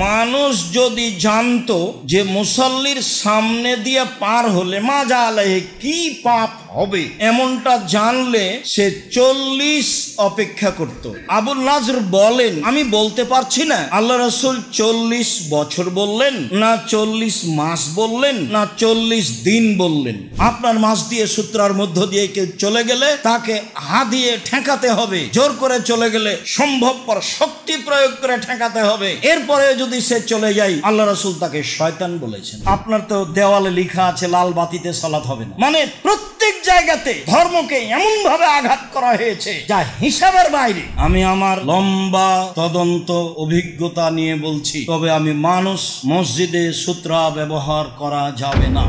মানুষ যদি জানতো যে মুসল্লির সামনে দিয়ে পার হলে মাজা আলাইহি কি পাপ হবে, এমনটা জানলে সে 40 অপেক্ষা করত। আবুল নাজর বলেন, আমি বলতে পারছি না আল্লাহ রাসূল 40 বছর বললেন না 40 মাস বললেন না 40 দিন বললেন। আপনার মাস দিয়ে সূত্রার মধ্য দিয়ে কেউ চলে গেলে তাকে হাত দিয়ে ঠেকাতে হবে, জোর করে চলে গেলে সম্ভবপর শক্তি প্রয়োগ করে ঠেকাতে হবে। এরপরে যদি সে চলে যায় আল্লাহ রাসূল তাকে শয়তান বলেছেন। আপনার তো দেওয়ালে লেখা আছে লাল বাতিতে সালাত হবে না, মানে প্রত্যেক জায়গাতে ধর্মকে এমন ভাবে আঘাত করা হয়েছে যা হিসাবের বাইরে। আমি আমার লম্বা তদন্ত অভিজ্ঞতা নিয়ে বলছি, তবে আমি মানুষ মসজিদে সূত্রা ব্যবহার করা যাবে না।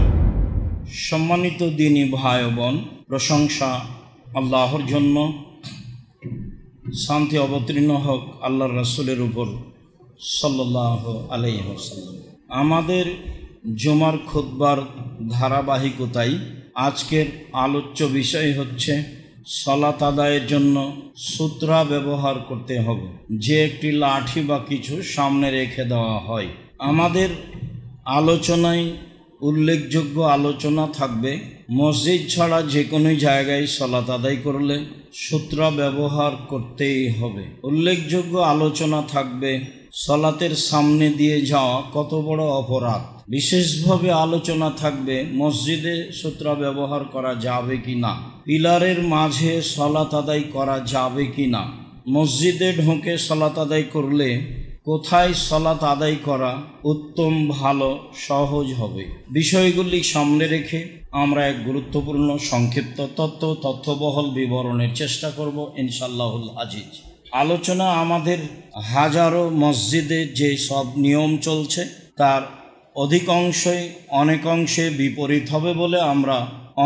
সম্মানিত দ্বীনী ভাই বোন, প্রশংসা আল্লাহর জন্য, শান্তি অবতীর্ণ হোক আল্লাহর রাসূলের উপর সাল্লাল্লাহু আলাইহি ওয়াসাল্লাম। আমাদের জুমার খুতবার ধারাবাহিকতায় আজকের আলোচ্য বিষয় হচ্ছে সালাত আদায়ের জন্য সূত্রা ব্যবহার করতে হবে। যে একটি লাঠি বা কিছু সামনে রেখে দেওয়া হয়। আমাদের আলোচনায় উল্লেখযোগ্য আলোচনা থাকবে মসজিদ ছাড়া যে কোনো জায়গায় সালাত আদায় করলে সূত্রা ব্যবহার করতেই হবে। উল্লেখযোগ্য আলোচনা থাকবে সালাতের সামনে দিয়ে যাওয়া কত বড় অপরাধ। বিশেষভাবে আলোচনা থাকবে মসজিদে সূত্রা ব্যবহার করা যাবে কি না, পিলারের মাঝে সালাত আদায় করা যাবে কি না, মসজিদে ঢুকে সালাত আদায় করলে কোথায় সালাত আদায় করা উত্তম, ভালো, সহজ হবে। বিষয়গুলি সামনে রেখে আমরা এক গুরুত্বপূর্ণ সংক্ষিপ্ত তথ্যবহল বিবরণের চেষ্টা করব ইনশাআল্লাহুল আজিজ। আলোচনা আমাদের হাজারো মসজিদে যে সব নিয়ম চলছে তার অনেকাংশে বিপরীত হবে বলে আমরা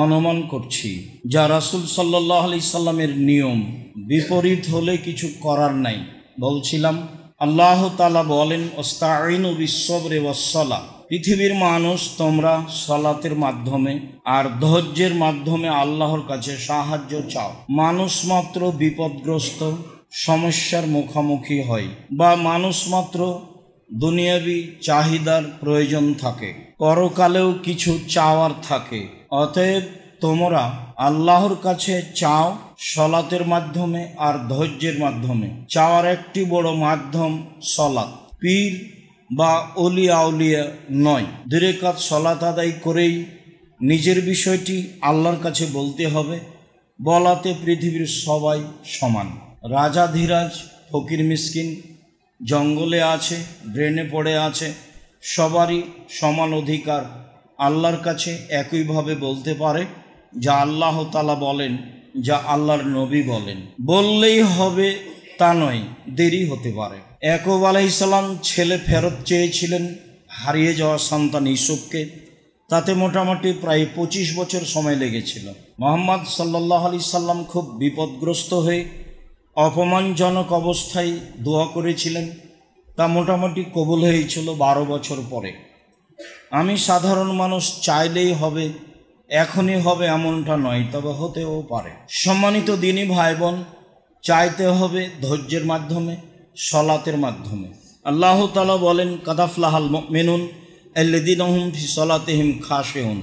অনুমান করছি। যা রাসূল সাল্লাল্লাহু আলাইহি সাল্লামের নিয়ম বিপরীত হলে কিছু করার নাই। বলছিলাম আল্লাহ তাআলা বলেন ওয়াস্তাঈনু বিস-সাবরি ওয়াস-সালাহ, পৃথিবীর মানুষ তোমরা সালাতের মাধ্যমে আর ধৈর্যের মাধ্যমে আল্লাহর কাছে সাহায্য চাও। মানুষ মাত্র বিপদগ্রস্ত সমস্যার মুখোমুখি হয় বা মানুষ মাত্র দুনিয়াবি চাহিদার প্রয়োজন থাকে, পরকালেও কিছু চাওয়ার থাকে। অতএব তোমরা আল্লাহর কাছে চাও সালাতের মাধ্যমে আর ধৈর্যের মাধ্যমে। চাওয়ার একটি বড় মাধ্যম সালাত, পীর বা ওলিয়া আউলিয়া নয়। 2 রাকাত সালাত আদায় করেই নিজের বিষয়টি আল্লাহর কাছে বলতে হবে। বলাতে পৃথিবীর সবাই সমান। রাজা ধীরাজ, ফকির মিসকিন, জঙ্গলে আছে, ড্রেনে পড়ে আছে, সবারই সমান অধিকার আল্লাহর কাছে একইভাবে বলতে পারে। যা আল্লাহ তাআলা বলেন, যা আল্লাহর নবী বলেন, বললেই হবে তা নয়, দেরি হতে পারে। ইয়াকুব আলাইহিস সালাম ছেলে ফেরত চেয়েছিলেন হারিয়ে যাওয়া সন্তান ইউসুফকে, তাতে মোটামুটি প্রায় 25 বছর সময় লেগেছিল। মুহাম্মদ সাল্লাল্লাহু আলাইহি সাল্লাম খুব বিপদগ্রস্ত হয়ে অপমানজনক অবস্থায় দোয়া করেছিলেন, তা মোটামুটি কবুল হয়েছিল 12 বছর পরে। আমি সাধারণ মানুষ চাইলেই হবে, এখনই হবে এমনটা নয়, তবে হতেও পারে। সম্মানিত দ্বীনী ভাই বোন, চাইতে হবে ধৈর্যের মাধ্যমে, সালাতের মাধ্যমে। আল্লাহ তাআলা বলেন কাদাফলাহাল মুমিনুন আল্লাযীনা হুম ফি সালাতিহিম খাশিউন,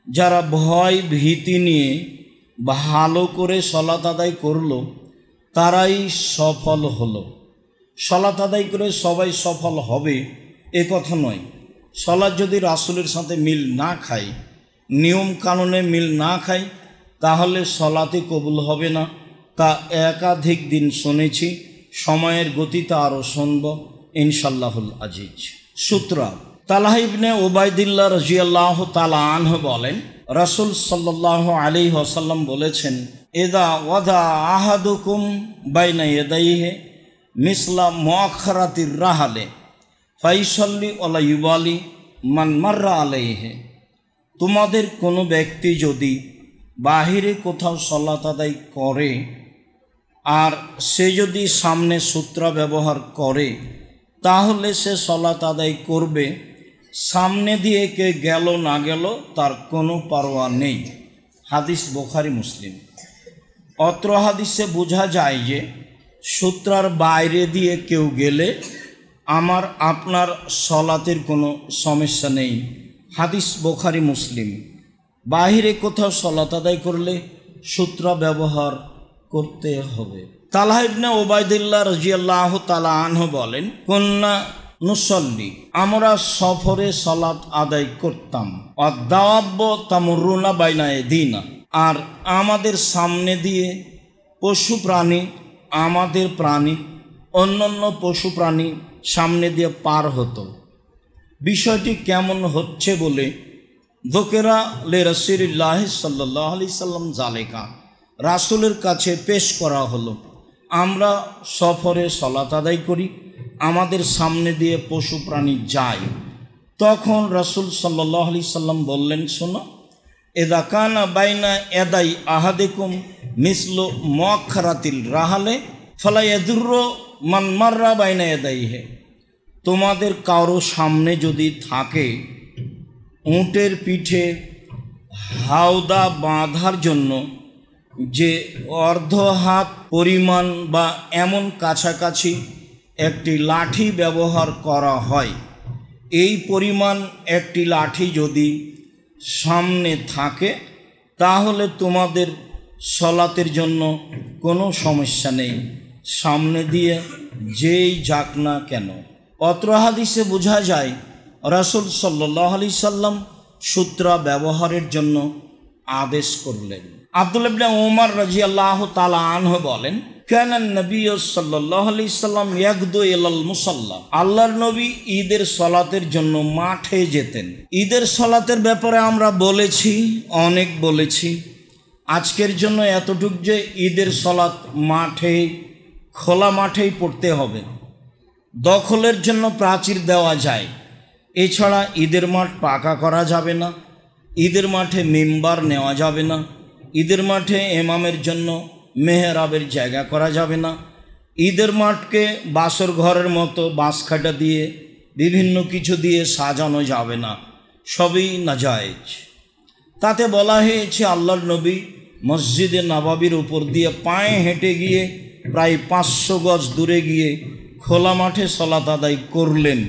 যারা ভয় ভীতি নিয়ে ভালো করে সালাত আদায় করলো তারাই সফল হলো। সালাত আদায় করে সবাই সফল হবে এ কথা নয়। সালাত যদি রাসূলের সাথে মিল না খায়, নিয়ম কানুনে মিল না খায়, তাহলে সালাতে কবুল হবে না। তা একাধিক দিন শুনেছি, সময়ের গতিতে আরও শুনব ইনশাআল্লাহুল আজিজ। সূত্রা তালহা ইবনে উবাইদিল্লাহ রাদিয়াল্লাহু তাআলা আনহু বলেন, রাসূল সাল্লাল্লাহু আলাইহি ওয়াসাল্লাম বলেছেন, ইযা ওয়াদা আহাদুকুম বাইনা ইয়াদাইহি মিসলা মুআখারাতির রাহালে ফাইসাল্লি ওয়ালা ইউবালি মান মাররা আলাইহি, তোমাদের কোনো ব্যক্তি যদি বাহিরে কোথাও সালাত আদায় করে আর সে যদি সামনে সূত্রা ব্যবহার করে, তাহলে সে সালাত আদায় করবে। সামনে দিয়ে কে গেল না গেল তার কোনো পারোয়া নেই। হাদিস বুখারী মুসলিম। অত্র হাদিসে বোঝা যায় যে সূত্রার বাইরে দিয়ে কেউ গেলে আমার আপনার সলাতের কোনো সমস্যা নেই। হাদিস বুখারী মুসলিম। বাহিরে কোথাও সলাত আদায় করলে সূত্রা ব্যবহার করতে হবে। তালহা ইবনে উবাইদুল্লাহ রাদিয়াল্লাহু তাআলা আনহু বলেন, কুন্না নুসল্লি, আমরা সফরে সলাত আদায় করতাম, আদ-দাওয়াব তামুরুনা বাইনা ইয়াদিনা, আর আমাদের সামনে দিয়ে পশু প্রাণী, আমাদের প্রাণী, অন্যান্য পশু প্রাণী সামনে দিয়ে পার হতো। বিষয়টি কেমন হচ্ছে বলে দোকেরা লে রাসূলিল্লাহ সাল্লাল্লাহু আলাইহি সাল্লাম জালেকা, রাসূলের কাছে পেশ করা হলো। আমরা সফরে সলাত আদায় করি, আমাদের সামনে দিয়ে পশু প্রাণী যায়। তখন রাসূল সাল্লাল্লাহু আলাইহি সাল্লাম বললেন, শোনো, এদা কানা বাইনা এদাই আহাদিকুম মিসলু মুআখারাতিল রাহালে ফালা ইয়াদুররু মান মাররা বাইনা এদাইহি, তোমাদের কারো সামনে যদি থাকে উটের পিঠে হাওদা বাঁধার জন্য যে অর্ধ হাত পরিমাণ বা এমন কাছাকাছি একটি লাঠি ব্যবহার করা হয়, এই পরিমাণ একটি লাঠি যদি সামনে থাকে তাহলে তোমাদের সলাতের জন্য কোনো সমস্যা নেই, সামনে দিয়ে যেই যাক না কেন। অত্র হাদিসে বোঝা যায় রাসূল সাল্লাল্লাহু আলাইহি সাল্লাম সূত্রা ব্যবহারের জন্য আদেশ করলেন। আব্দুল্লাহ ইবনে উমর রাদিয়াল্লাহু তাআলা আনহু বলেন, কানা নবী সাল্লাল্লাহু আলাইহি সাল্লাম ইয়াগদু ইলাল মুসাল্লা, আল্লাহর নবী ঈদের সলাতের জন্য মাঠে যেতেন। ঈদের সলাতের ব্যাপারে আমরা বলেছি, অনেক বলেছি। আজকের জন্য এতটুক যে ঈদের সলাত মাঠে, খোলা মাঠেই পড়তে হবে। দখলের জন্য প্রাচীর দেওয়া যায়, এছাড়া ঈদের মাঠ পাকা করা যাবে না, ঈদের মাঠে মিম্বার নেওয়া যাবে না, ঈদের মাঠে ইমামের জন্য মেহরাবের জায়গা করা যাবে না, ঈদের মাঠকে বাসর ঘরের মতো বাঁশখাটা দিয়ে বিভিন্ন কিছু দিয়ে সাজানো যাবে না, সবই নাজায়েজ। তাতে বলা হয়েছে আল্লাহর নবী মসজিদে নববীর উপর দিয়ে পায়ে হেঁটে গিয়ে প্রায় 500 গজ দূরে গিয়ে খোলা মাঠে সলাত আদায় করলেন।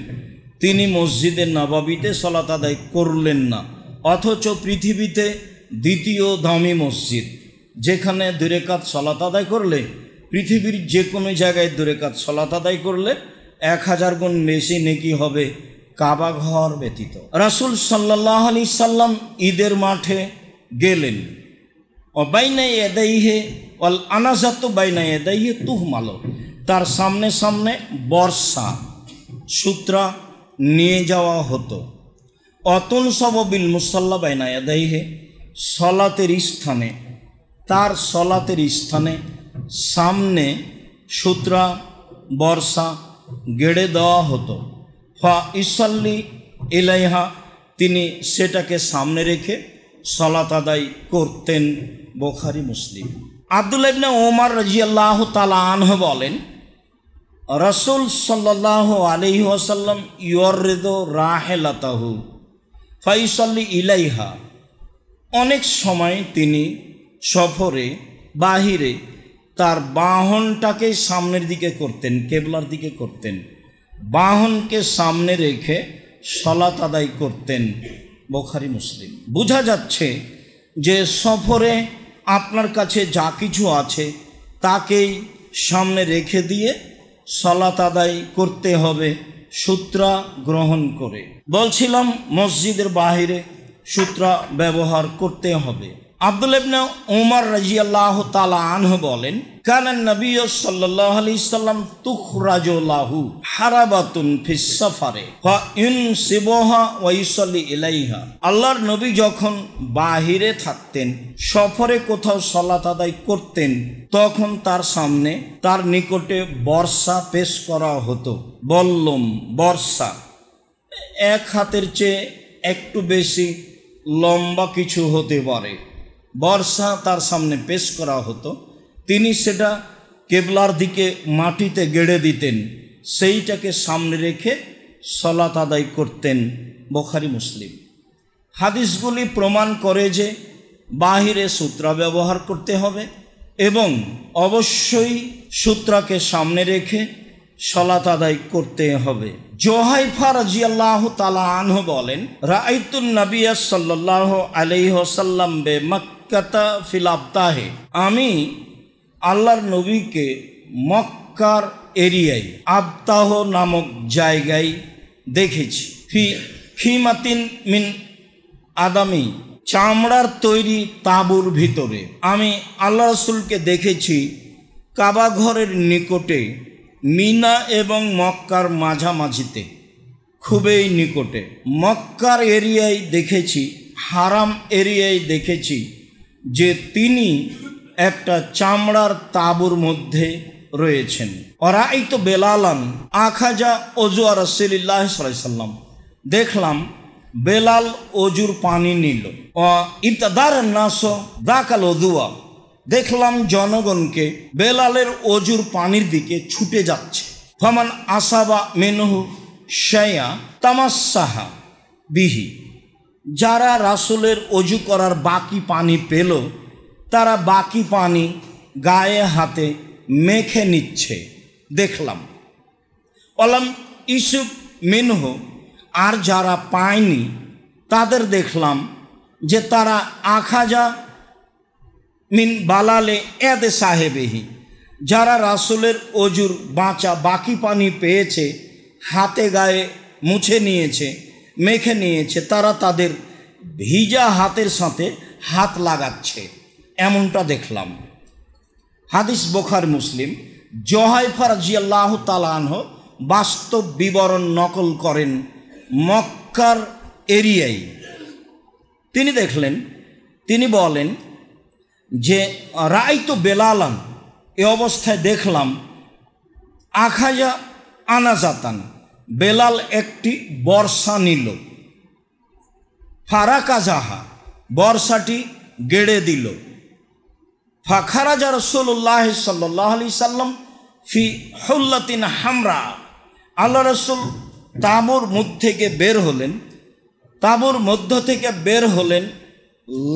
তিনি মসজিদে নববীতে সলাত আদায় করলেন না, অথচ পৃথিবীতে দ্বিতীয় দামি মসজিদ, যেখানে 2 রাকাত সলাত আদায় করলে, পৃথিবীর যে কোনো জায়গায় 2 রাকাত সলাত আদায় করলে 1000 গুণ বেশি নেকি হবে কাবা ঘর ব্যতীত। রাসূল সাল্লাল্লাহু আলাইহি সাল্লাম ঈদের মাঠে গেলেন। ও বাইনা ইয়াদাইহি ওয়াল আনাজাতু বাইনা ইয়াদাইহি তুহমালো, তার সামনে সামনে বর্ষা সূত্রা নিয়ে যাওয়া হতো। অতুন সববিল মুসাল্লা বাইনা ইয়াদাইহি, সলাতের স্থানে, তার সলাতের স্থানে সামনে সূত্রা বর্ষা গেড়ে দেওয়া হতো। ফা ইসাল্লি ইলাইহা, তিনি সেটাকে সামনে রেখে সলাত আদায় করতেন। বুখারী মুসলিম। আব্দুল্লাহ ইবনে উমর রাদিয়াল্লাহু তাআলা আনহু বলেন, রাসূল সাল্লাল্লাহু আলাইহি ওয়াসাল্লাম ইউরিদু রাহিলাতাহু ফাইসাল্লি ইলাইহা, অনেক সময় তিনি সফরে বাহিরে তার বাহনটাকে সামনের দিকে করতেন, কেবলার দিকে করতেন, বাহনকে সামনে রেখে সলাত আদায় করতেন। বুখারী মুসলিম। বোঝা যাচ্ছে যে সফরে আপনার কাছে যা কিছু আছে তাকেই সামনে রেখে দিয়ে সলাত আদায় করতে হবে সূত্রা গ্রহণ করে। বলছিলাম মসজিদের বাহিরে সূত্রা ব্যবহার করতে হবে। আব্দুল্লাহ ইবনে উমর রাদিয়াল্লাহু তাআলা আনহু বলেন, কানা নবী সাল্লাল্লাহু আলাইহি সাল্লাম তুখরাজু লাহু হারাবাতুন ফিস সাফারে ফা ইনসিবুহা ওয়া ইসাল্লি ইলাইহা, আল্লাহর নবী যখন বাহিরে থাকতেন, সফরে কোথাও সালাত আদায় করতেন, তখন তার সামনে, তার নিকটে বর্ষা পেশ করা হতো। বললম বর্ষা 1 হাতের চেয়ে একটু বেশি লম্বা কিছু হতে পারে, বর্ষা তার সামনে পেশ করা হতো। তিনি সেটা কেবলার দিকে মাটিতে গেড়ে দিতেন, সেইটাকে সামনে রেখে সলাত আদায় করতেন। বুখারী মুসলিম। হাদিসগুলি প্রমাণ করে যে বাহিরে সূত্রা ব্যবহার করতে হবে এবং অবশ্যই সূত্রাকে সামনে রেখে সালাত আদায় করতে হবে। জোহাইফা রাদিয়াল্লাহু তাআলা আনহু বলেন, রাআইতুন নবিয়্য সাল্লাল্লাহু আলাইহি ওয়াসাল্লাম বে মক্কাতা ফিল আবতাহে, আমি আল্লাহর নবীকে মক্কার এরিয়ায় আবতাহ নামক জায়গায় দেখেছি। ফিমাতিন মিন আদামি, চামড়ার তৈরি তাঁবুর ভিতরে। আমি আল্লাহ রাসূলকে দেখেছি কাবা ঘরের নিকটে, মিনা এবং মক্কার মাঝামাঝিতে, খুবই নিকটে। মক্কার এরিয়ায় দেখেছি, হারাম এরিয়ায় দেখেছি যে তিনি একটা চামড়ার তাঁবুর মধ্যে রয়েছেন। ওরাইতো বেলালান আখাজা ওযু রাসূলুল্লাহ সাল্লাল্লাহু আলাইহি ওয়াসাল্লাম, দেখলাম বেলাল অজুর পানি নিল। ইবতাদার নাস দাকাল ওযুয়া, দেখলাম জনগণকে বেলালের অজুর পানির দিকে ছুটে যাচ্ছে। ফামান আসাবা মিনহু শাইয়া তামাসসাহা বিহি, যারা রাসূলের অজু করার বাকি পানি পেল তারা বাকি পানি গায়ে হাতে মেখে নিচ্ছে দেখলাম। অলাম ইসুব মিনহু, আর যারা পায়নি তাদের দেখলাম যে তারা আখাজা মিন বালালে এদে সাহেবেহি, যারা রাসূলের অজুর বাঁচা বাকি পানি পেয়েছে হাতে গায়ে মুছে নিয়েছে, মেখে নিয়েছে, তারা তাদের ভিজা হাতের সাথে হাত লাগাচ্ছে, এমনটা দেখলাম। হাদিস বুখারী মুসলিম। জোহাইফা রাদিয়াল্লাহু তাআলা আনহু বাস্তব বিবরণ নকল করেন মক্কার এরিয়ায়। তিনি দেখলেন, তিনি বলেন যে রাআইতু বেলালান, এ অবস্থায় দেখলাম আখাজা আনাজাতান, বেলাল একটি বর্ষা নিল। ফারাকাজাহা, বর্ষাটি গেড়ে দিল। ফাখারাজা রাসূলুল্লাহ সাল্লাল্লাহু আলাইহি সাল্লাম ফি হুল্লাতিন হামরা, আল্লাহ রাসূল তাঁবুর মধ্য থেকে বের হলেন, তাঁবুর মধ্য থেকে বের হলেন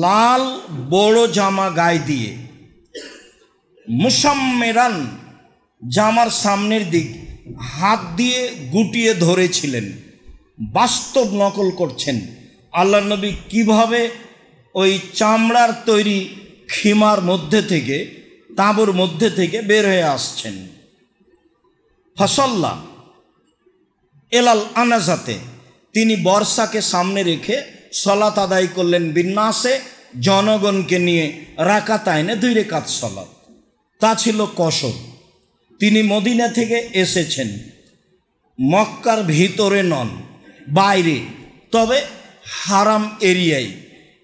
লাল বড় জামা গায়ে দিয়ে। মুসাম্মেরান, জামার সামনের দিক হাত দিয়ে গুটিয়ে ধরেছিলেন। বাস্তব নকল করছেন আল্লাহ নবী কিভাবে ওই চামড়ার তৈরি খিমার মধ্যে থেকে, তাঁবুর মধ্যে থেকে বের হয়ে আসছেন। ফাসাল্লা এলাল আনাজাতে, তিনি বর্ষাকে সামনে রেখে সলাত আদায় করলেন বিন্যাসে, জনগণকে নিয়ে রাকাতাইনে 2 রাকাত সলাত। তা ছিল কসর। তিনি মদিনা থেকে এসেছেন, মক্কার ভিতরে নন, বাইরে, তবে হারাম এরিয়ায়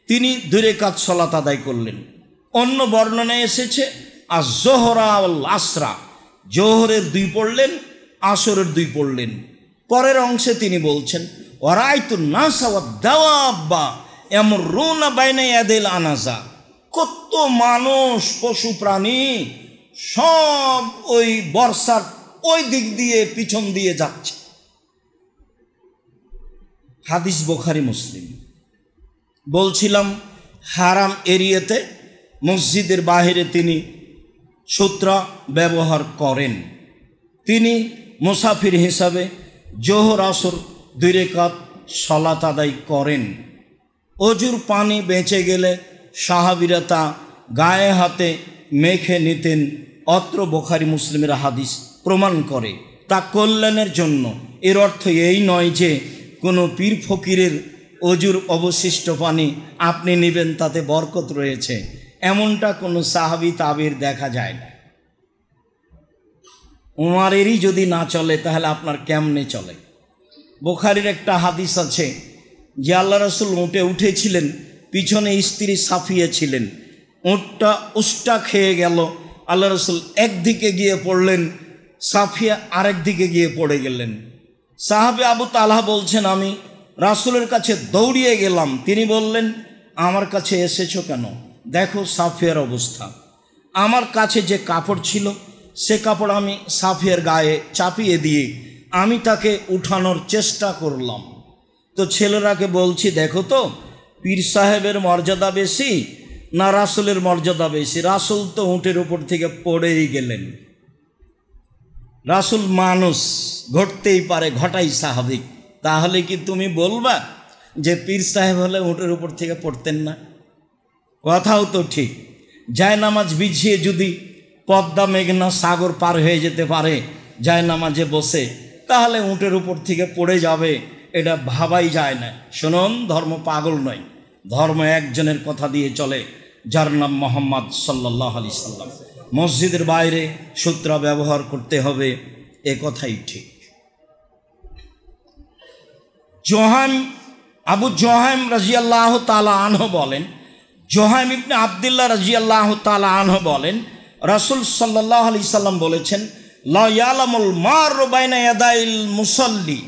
তিনি 2 রাকাত সলাত আদায় করলেন। অন্য বর্ণনায় এসেছে আজ-জোহরা ওয়াল আসরা, জোহরের 2 পড়লেন, আসরের 2 পড়লেন। পরের অংশে তিনি বলছেন ওয়ারাইতু নাসা ওয়াদ দাওয়াব্বা ইয়ামুরুনা বাইনা ইয়াদিল আনাজা, কত মানুষ পশু প্রাণী সব ওই বর্ষার ওই দিক দিয়ে পিছন দিয়ে যাচ্ছে। হাদিস বুখারী মুসলিম। বলছিলাম হারাম এরিয়াতে মসজিদের বাহিরে তিনি সূত্রা ব্যবহার করেন। তিনি মুসাফির হিসাবে জোহর আসর 2 রাকাত সালাত আদায় করেন। অজুর পানি বেঁচে গেলে সাহাবীরা তা গায়ে হাতে মেখে নিতেন। অত্র বুখারী মুসলিমের হাদিস প্রমাণ করে তা কল্যাণের জন্য। এর অর্থ এই নয় যে কোনো পীর ফকিরের অজুর অবশিষ্ট পানি আপনি নেবেন তাতে বরকত রয়েছে, এমনটা কোনো সাহাবী তাবির দেখা যায় না। উমারেরই যদি না চলে তাহলে আপনার কেমনে চলে? বুখারীর একটা হাদিস আছে যে আল্লাহ রাসূল উটে উঠেছিলেন, পিছনে স্ত্রী সাফিয়া ছিলেন, উটটা উষ্টা খেয়ে গেল, আল্লাহ রাসূল একদিকে গিয়ে পড়লেন, সাফিয়া আরেক দিকে গিয়ে পড়ে গেলেন। সাহাবী আবু তালহা বলছেন আমি রাসূলের কাছে দৌড়িয়ে গেলাম, তিনি বললেন আমার কাছে এসেছো কেন? দেখো সাফিয়ার অবস্থা। আমার কাছে যে কাপড় ছিল সে কাপড় আমি সাফিয়ার গায়ে চাপিয়ে দিয়ে আমি তাকে উঠানোর চেষ্টা করলাম। তো ছেলেরাকে বলছি দেখো তো পীর সাহেবের মর্যাদা বেশি না রাসূলের মর্যাদা বেশি? রাসূল তো উটের উপর থেকে পড়েই গেলেন। রাসূল মানুষ, ঘটতেই পারে, ঘটাই স্বাভাবিক। তাহলে কি তুমি বলবা যে পীর সাহেব হলে উটের উপর থেকে পড়তেন না? কথাও তো ঠিক। জায়নামাজ বিছিয়ে যদি পদ্মা মেঘনা সাগর পার হয়ে যেতে পারে জায়নামাজে বসে, তাহলে উটের উপর থেকে পড়ে যাবে, এটা ভাবাই যায় না। শুনুন, ধর্ম পাগল নয়, ধর্ম একজনের কথা দিয়ে চলে, যার নাম মোহাম্মদ সাল্লাল্লাহু আলাইহি সাল্লাম। মসজিদের বাইরে সূত্রা ব্যবহার করতে হবে, এ কথাই ঠিক। আবু জোহাইম রাজিয়াল্লাহু তাআলা আনহু বলেন, জোহাইম ইবনে আব্দুল্লাহ রাজিয়াল্লাহু তাআলা আনহু বলেন, রাসূল সাল্লাল্লাহু আলাইহি সাল্লাম বলেছেন, লা ইয়ালামুল মারু বাইনা ইয়াদাইল মুসাল্লি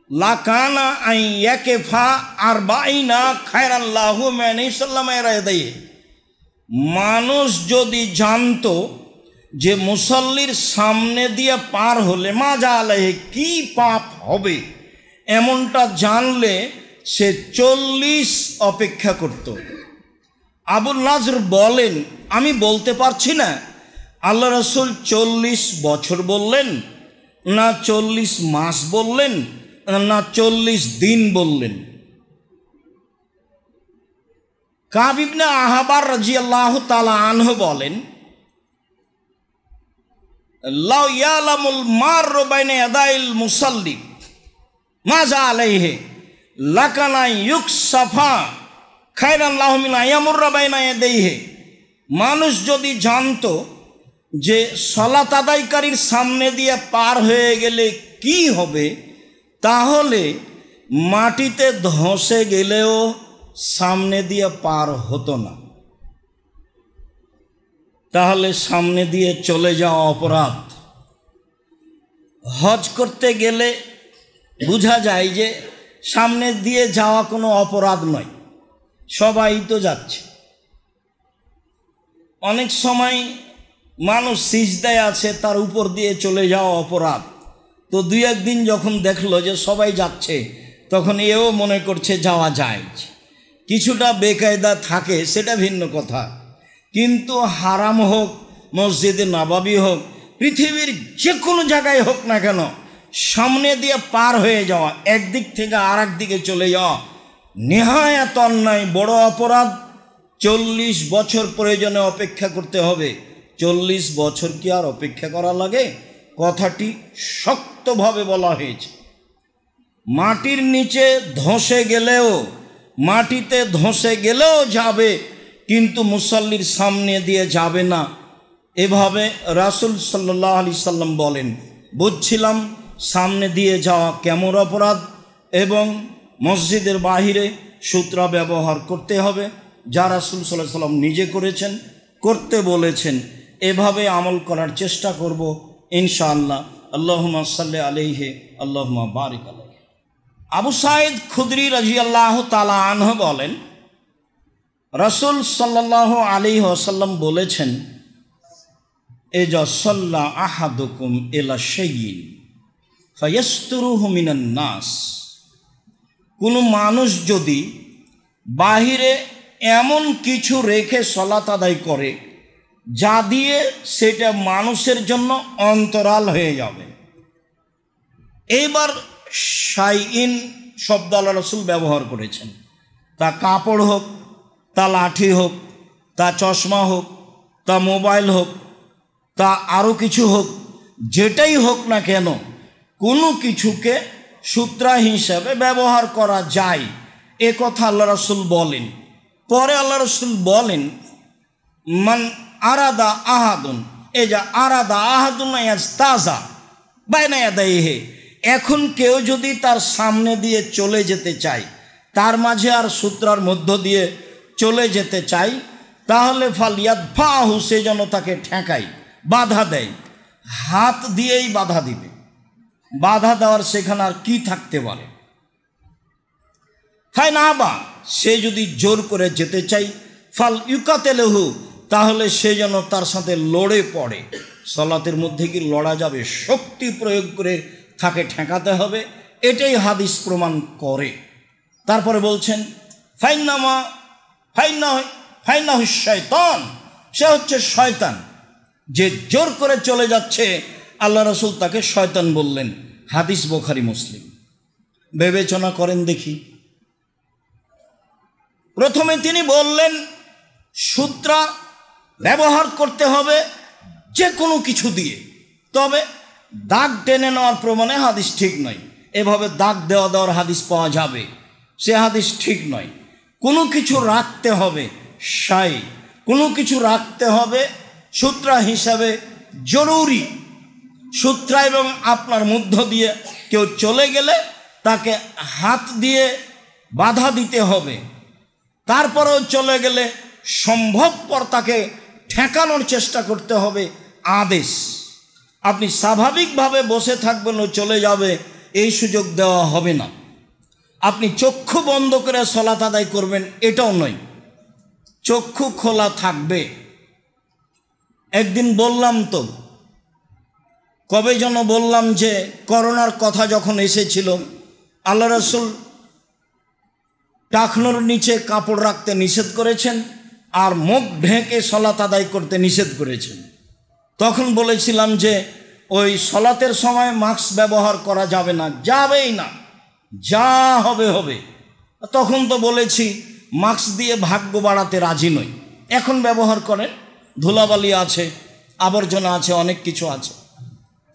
লাকানা আন ইয়াকিফা আরবাইনা খায়রান লাহু মিন ইসলামা ইয়াদাইহি। মানুষ যদি জানতো যে মুসল্লির সামনে দিয়ে পার হলে মাজা আলাইহি কি পাপ হবে, এমনটা জানলে সে 40 অপেক্ষা করত। আবুল নাজর বলেন, আমি বলতে পারছি না আল্লাহ রাসূল 40 বছর বললেন, না 40 মাস বললেন, না 40 দিন বললেন। কাব ইবনে আহবার রাদিয়াল্লাহু তাআলা আনহু বলেন, লাউ ইয়ালামুল মারু বাইনা ইয়াদাইল মুসাল্লি মাজা আলাইহি লাকানা ইউকসাফা খায়রান লাহু মিন আয়ামুররা বাইনা ইয়াদাইহি। মানুষ যদি জানতো যে সালাত আদায়কারীর সামনে দিয়ে পার হয়ে গেলে কি হবে, তাহলে মাটিতে ধসে গেলেও সামনে দিয়ে পার হতো না। তাহলে সামনে দিয়ে চলে যাওয়া অপরাধ। হজ করতে গেলে বোঝা যায় যে সামনে দিয়ে যাওয়া কোনো অপরাধ নয়, সবাই তো যাচ্ছে। অনেক সময় মানুষ সিজদায় আছে, তার উপর দিয়ে চলে যাওয়া অপরাধ। তো 2-1 দিন যখন দেখলো যে সবাই যাচ্ছে, তখন এও মনে করছে যাওয়া যায়। কিছুটা বেকায়দা থাকে, সেটা ভিন্ন কথা। কিন্তু হারাম হোক, মসজিদে নববী হোক, পৃথিবীর যে কোনো জায়গায় হোক না কেন, সামনে দিয়ে পার হয়ে যাওয়া, একদিক থেকে আর একদিকে চলে যাওয়া নেহায়াত অন্যায়, বড় অপরাধ। 40 বছর প্রয়োজনে অপেক্ষা করতে হবে। 40 বছর কি আর অপেক্ষা করা লাগে? কথাটি শক্তভাবে বলা হয়েছে। মাটির নিচে ধসে গেলেও, মাটিতে ধসে গেলেও যাবে, কিন্তু মুসল্লির সামনে দিয়ে যাবে না। এভাবে রাসূল সাল্লাল্লাহু আলাইহি সাল্লাম বলেন। বুঝছিলাম সামনে দিয়ে যাওয়া কেমন অপরাধ, এবং মসজিদের বাহিরে সূত্রা ব্যবহার করতে হবে, যা রাসূল সাল্লাল্লাহু আলাইহি সাল্লাম নিজে করেছেন, করতে বলেছেন। এভাবে আমল করার চেষ্টা করব ইনশাআল্লাহ। আল্লাহুম্মা সাল্লি আলাইহি আল্লাহুম্মা বারিক আলাইহি। আবু সাঈদ খুদরি রাদিয়াল্লাহু তাআলা আনহু বলেন, রাসূল সাল্লাল্লাহু আলাইহি ওয়াসাল্লাম বলেছেন, ইজা সাল্লা আহাদুকুম ইলা শাইইন ফায়াসতুরুহু মিনান নাস। কোনো মানুষ যদি বাহিরে এমন কিছু রেখে সালাত আদায় করে যা দিয়ে সেটা মানুষের জন্য অন্তরাল হয়ে যাবে। এইবার শাইইন শব্দ আল্লাহ রাসূল ব্যবহার করেছেন। তা কাপড় হোক, তা লাঠি হোক, তা চশমা হোক, তা মোবাইল হোক, তা আরও কিছু হোক, যেটাই হোক না কেন, কোনো কিছুকে সূত্রা হিসাবে ব্যবহার করা যায়, এ কথা আল্লাহ রাসূল বলেন। পরে আল্লাহ রাসূল বলেন, মান আরাদা আহাদুন, এই যা আরাদা আহাদুন ইয়াস্তাজা বাইনা ইয়াদাইহি। এখন কেউ যদি তার সামনে দিয়ে চলে যেতে চায়, তার মাঝে আর সূত্রার মধ্য দিয়ে চলে যেতে চায়, তাহলে ফালিয়াদফাহু, সে যেন তাকে ঠেকায়, বাধা দেয়। হাত দিয়েই বাধা দিবে। বাধা দেওয়ার সেখানে আর কি থাকতে পারে? ফাইনাবা, সে যদি জোর করে যেতে চাই, ফাল ইউকাতেলহু, তাহলে সে যেন তার সাথে লড়ে পড়ে। সালাতের মধ্যে কি লড়া যাবে? শক্তি প্রয়োগ করে তাকে ঠেকাতে হবে, এটাই হাদিস প্রমাণ করে। তারপরে বলছেন, ফাইনাহু শয়তান, সে হচ্ছে শয়তান। যে জোর করে চলে যাচ্ছে আল্লাহ রাসূল তাকে শয়তান বললেন। হাদিস বুখারী মুসলিম। বিবেচনা করেন দেখি। প্রথমে তিনি বললেন সূত্রা ব্যবহার করতে হবে যে কোনো কিছু দিয়ে, তবে দাগ টেনে নেওয়ার প্রমাণে হাদিস ঠিক নয়। এভাবে দাগ দেওয়ার হাদিস পাওয়া যাবে, সে হাদিস ঠিক নয়। কোনো কিছু রাখতে হবে সাই, কোনো কিছু রাখতে হবে সূত্রা হিসাবে জরুরি। সূত্রা এবং আপনার মধ্য দিয়ে কেউ চলে গেলে তাকে হাত দিয়ে বাধা দিতে হবে, তারপরেও চলে গেলে সম্ভবপর তাকে ঠেকানোর চেষ্টা করতে হবে। আদেশ। আপনি স্বাভাবিকভাবে বসে থাকবেন ও চলে যাবে, এই সুযোগ দেওয়া হবে না। আপনি চক্ষু বন্ধ করে সালাত আদায় করবেন, এটাও নয়, চক্ষু খোলা থাকবে। একদিন বললাম তো, কবে যেন বললাম যে করোনার কথা যখন এসেছিল, আল্লাহ রাসূল টাকনোর নিচে কাপড় রাখতে নিষেধ করেছেন আর মুখ ঢেকে সালাত আদায় করতে নিষেধ করেছেন। তখন বলেছিলাম যে ওই সালাতের সময় মাস্ক ব্যবহার করা যাবে না, যাবেই না, যা হবে হবে। তখন তো বলেছি মাস্ক দিয়ে ভাগ্য বাড়াতে রাজি নই। এখন ব্যবহার করেন, ধুলাবালি আছে, আবর্জনা আছে, অনেক কিছু আছে।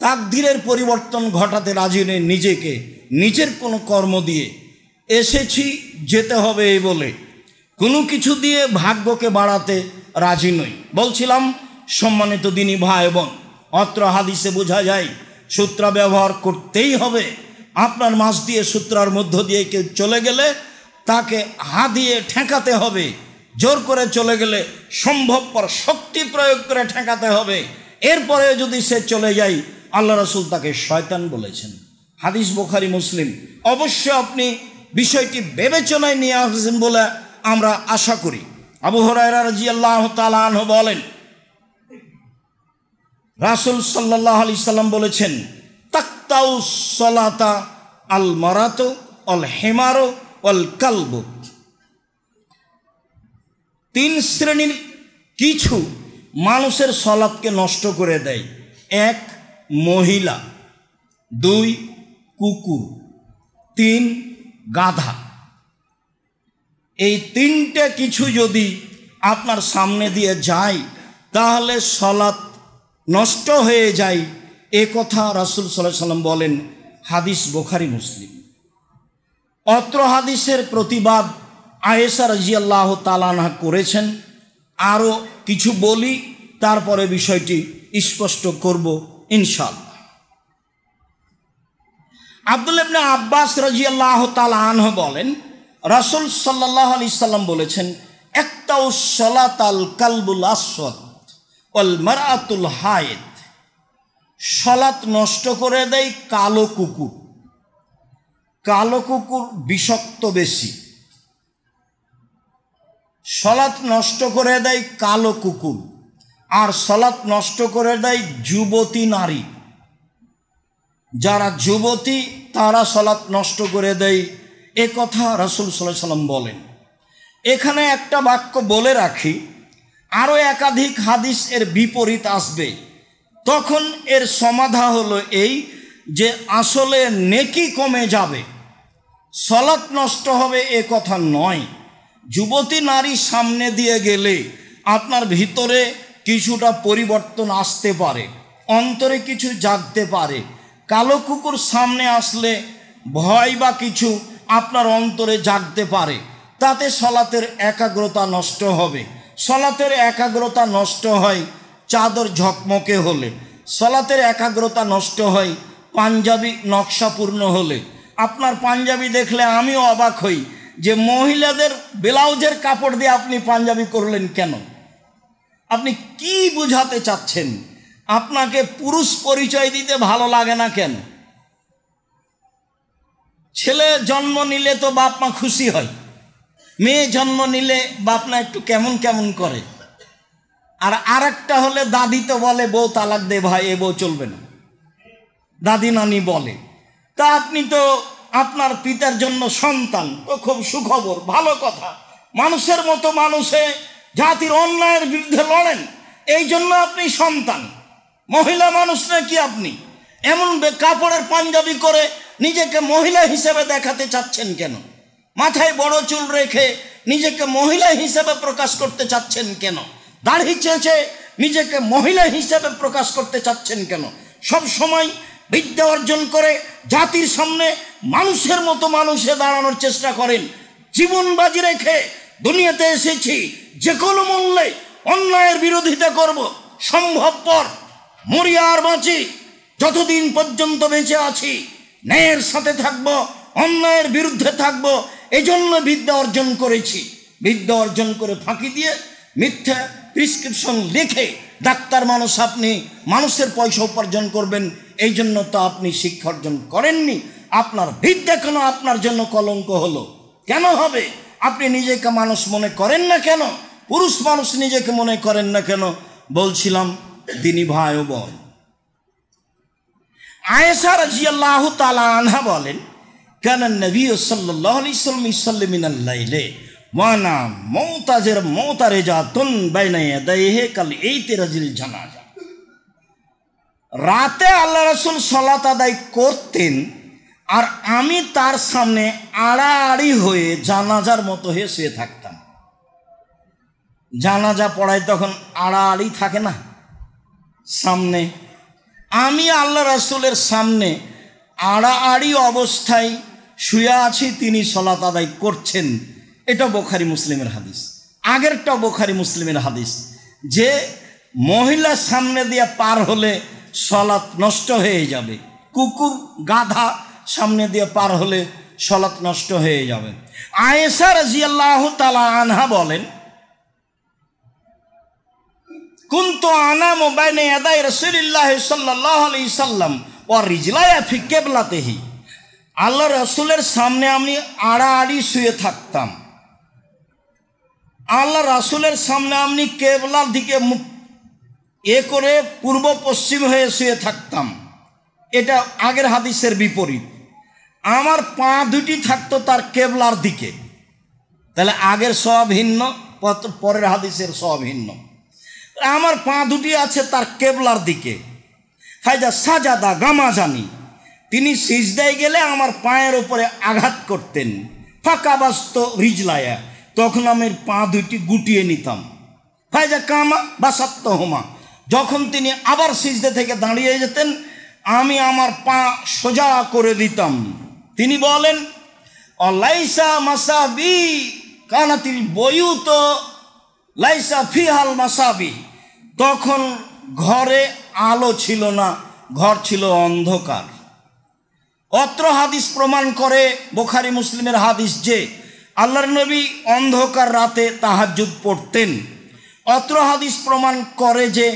তাকদীরের পরিবর্তন ঘটাতে রাজি নেই নিজেকে, নিজের কোনো কর্ম দিয়ে। এসেছি যেতে হবে এই বলে কোনো কিছু দিয়ে ভাগ্যকে বাড়াতে রাজি নই। বলছিলাম সম্মানিত দিনী ভাই বোন, অত্র হাদিসে বোঝা যায় সূত্রা ব্যবহার করতেই হবে। আপনার মাঝ দিয়ে সূত্রার মধ্য দিয়ে কেউ চলে গেলে তাকে হাত দিয়ে ঠেকাতে হবে। জোর করে চলে গেলে সম্ভবপর শক্তি প্রয়োগ করে ঠেকাতে হবে। এরপরে যদি সে চলে যায়, আল্লাহ রাসূল তাকে শয়তান বলেছেন। হাদিস বুখারী মুসলিম। অবশ্য আপনি বিষয়টি বিবেচনায় নিয়ে আসবেন বলে আমরা আশা করি। আবু হুরায়রা রাদিয়াল্লাহু তাআলা আনহু বলেন, রাসূল সাল্লাল্লাহু আলাইহি সাল্লাম বলেছেন, তাকতাউ সালাতা আল মারাতু আল হিমারু আল কালবু। তিন শ্রেণীর কিছু মানুষের সালাতকে নষ্ট করে দেয়। এক, মহিলা। দুই, কুকুর। তিন, গাধা। এই তিনটে কিছু যদি আপনার সামনে দিয়ে যায় তাহলে সালাত নষ্ট হয়ে যায়, এ কথা রাসূল সাল্লাল্লাহু আলাইহি সাল্লাম বলেন। হাদিস বুখারী মুসলিম। অত্র হাদিসের প্রতিবাদ আয়েশা রাদিয়াল্লাহু তাআলা আনহা করেছেন। আরও কিছু বলি, তারপরে বিষয়টি স্পষ্ট করব ইনশাআল্লাহ। আব্দুল্লাহ ইবনে আব্বাস রাদিয়াল্লাহু তাআলা আনহু বলেন, রাসূল সাল্লাল্লাহু আলাইহি সাল্লাম বলেছেন, একতাউস সালাতাল কালবুল আসওয়াদ ওয়াল মারআতুল হায়েদ। সালাত নষ্ট করে দেয় কালো কুকুর। কালো কুকুর বিষাক্ত বেশি। সালাত নষ্ট করে দেয় কালো কুকুর, আর সালাত নষ্ট করে দেয় যুবতী নারী। যারা যুবতী তারা সালাত নষ্ট করে দেয়, এ কথা রাসূল সাল্লাল্লাহু আলাইহি সাল্লাম বলেন। এখানে একটা বাক্য বলে রাখি, আরও একাধিক হাদিস এর বিপরীত আসবে। তখন এর সমাধা হলো এই যে আসলে নেকি কমে যাবে, সালাত নষ্ট হবে এ কথা নয়। যুবতী নারী সামনে দিয়ে গেলে আপনার ভিতরে কিছুটা পরিবর্তন আসতে পারে, অন্তরে কিছু জাগতে পারে। কালো কুকুর সামনে আসলে ভয় বা কিছু আপনার অন্তরে জাগতে পারে, তাতে সালাতের একাগ্রতা নষ্ট হবে। সালাতের একাগ্রতা নষ্ট হয় চাদর ঝকমকে হলে, সালাতের একাগ্রতা নষ্ট হয় পাঞ্জাবি নকশাপূর্ণ হলে। আপনার পাঞ্জাবি দেখলে আমিও অবাক হই যে মহিলাদের ব্লাউজের কাপড় দিয়ে আপনি পাঞ্জাবি করলেন কেন? আপনি কি বোঝাতে চাচ্ছেন? আপনাকে পুরুষ পরিচয় দিতে ভালো লাগে না কেন? ছেলে জন্ম নিলে তো বাপ মা খুশি হয়, মেয়ে জন্ম নিলে বাপ মা একটু কেমন কেমন করে। আর একটা হলে দাদি তো বলে বউ তালাক দে ভাই, এ বউ চলবে না, দাদি নানি বলে। তা আপনি তো আপনার পিতার জন্য সন্তান, তো খুব সুখবর, ভালো কথা। মানুষের মতো মানুষে জাতির অন্যায়ের বিরুদ্ধে লড়েন, এই জন্য আপনি সন্তান। মহিলা মানুষ নাকি আপনি? এমন কাপড়ের পাঞ্জাবি করে নিজেকে মহিলা হিসেবে দেখাতে চাচ্ছেন কেন? মাথায় বড় চুল রেখে নিজেকে মহিলা হিসেবে প্রকাশ করতে চাচ্ছেন কেন? দাড়ি চেঁচে নিজেকে মহিলা হিসেবে প্রকাশ করতে চাচ্ছেন কেন? সব সময় বিদ্যা অর্জন করে জাতির সামনে মানুষের মতো মানুষে দাঁড়ানোর চেষ্টা করেন। জীবন বাজি রেখে দুনিয়াতে এসেছি, যে কোনো মূল্যে অন্যায়ের বিরোধিতা করব, সম্ভবপর মরি আর বাঁচি, যতদিন পর্যন্ত বেঁচে আছি ন্যায়ের সাথে থাকব, অন্যায়ের বিরুদ্ধে থাকব। এই জন্য বিদ্যা অর্জন করেছি। বিদ্যা অর্জন করে ফাঁকি দিয়ে মিথ্যা প্রিসক্রিপশন লিখে ডাক্তার মানুষ আপনি মানুষের পয়সা উপার্জন করবেন, এই জন্য তো আপনি শিক্ষা অর্জন করেননি। আপনার বিদ্যা কেন আপনার জন্য কলঙ্ক হলো? কেন হবে? আপনি নিজেকে মানুষ মনে করেন না কেন? পুরুষ মানুষ নিজেকে মনে করেন না কেন? বলছিলাম দিনী ভাই ও বোন, আয়েশা রাদিয়াল্লাহু তাআলা আনহা বলেন, কানা নবী সাল্লাল্লাহু আলাইহি ওয়াসাল্লাম ইসাল্লি মিনাল লাইলি ওয়া আনা মুতারিজাতুন বাইনা ইয়াদাইহি কাল ইতিরাজিল জানাজা। রাতে আল্লাহ রাসূল সালাত আদায় করতেন আর আমি তার সামনে আড়াআড়ি হয়ে জানাজার মতো হয়ে শুয়ে থাকতাম। জানাজা পড়ায় তখন আড়াআড়ি থাকে না সামনে, আমি আল্লাহ রাসূলের সামনে আড়াআড়ি অবস্থায় শুয়ে আছি, তিনি সালাত আদায় করছেন। এটা বুখারী মুসলিমের হাদিস। আগেরটা বুখারী মুসলিমের হাদিস যে মহিলা সামনে দিয়ে পার হলে সালাত নষ্ট হয়ে যাবে, কুকুর গাধা সামনে দিয়ে পার হলে সালাত নষ্ট হয়ে যাবে। আয়েশা রাদিয়াল্লাহু তাআলা আনহা বলেন, কুনতু আনামু বাইনা ইয়াদাই রাসূলিল্লাহ সাল্লাল্লাহু আলাইহি সাল্লাম ওয়া রিজলায়া ফি কিবলাতিহি। আল্লাহ রাসূলের সামনে আমি আড়াআড়ি শুয়ে থাকতাম। আল্লাহ রাসূলের সামনে আমি কেবলার দিকে মুখ করে পূর্ব পশ্চিম হয়ে শুয়ে থাকতাম। এটা আগের হাদিসের বিপরীত। আমার পা দুটি থাকতো তার কেবলার দিকে। তাহলে আগের সওয়াব ভিন্ন, পরের হাদিসের সওয়াব ভিন্ন। আমার পা দুটি আছে তার কেবলার দিকে। ফাইজা সাজাদা গামাজানি, তিনি সিজদায় গেলে আমার পায়ের উপরে আঘাত করতেন। ফাঁকাবাস্ত রিজলায়া, তখন আমি পা দুটি গুটিয়ে নিতাম। ফাইজা কামা বাসাত্ত হোমা, যখন তিনি আবার সিজদা থেকে দাঁড়িয়ে যেতেন আমি আমার পা সোজা করে দিতাম। তিনি বলেন, অলাইসা মাসাবি কানাতিল বয়ুত লাইসা ফিহাল মাসাবি, তখন ঘরে আলো ছিল না, ঘর ছিল অন্ধকার। অত্র হাদিস প্রমাণ করে, বুখারী মুসলিমের হাদিস, যে আল্লাহর নবী অন্ধকার রাতে তাহাজ্জুদ পড়তেন। অত্র হাদিস প্রমাণ করে যে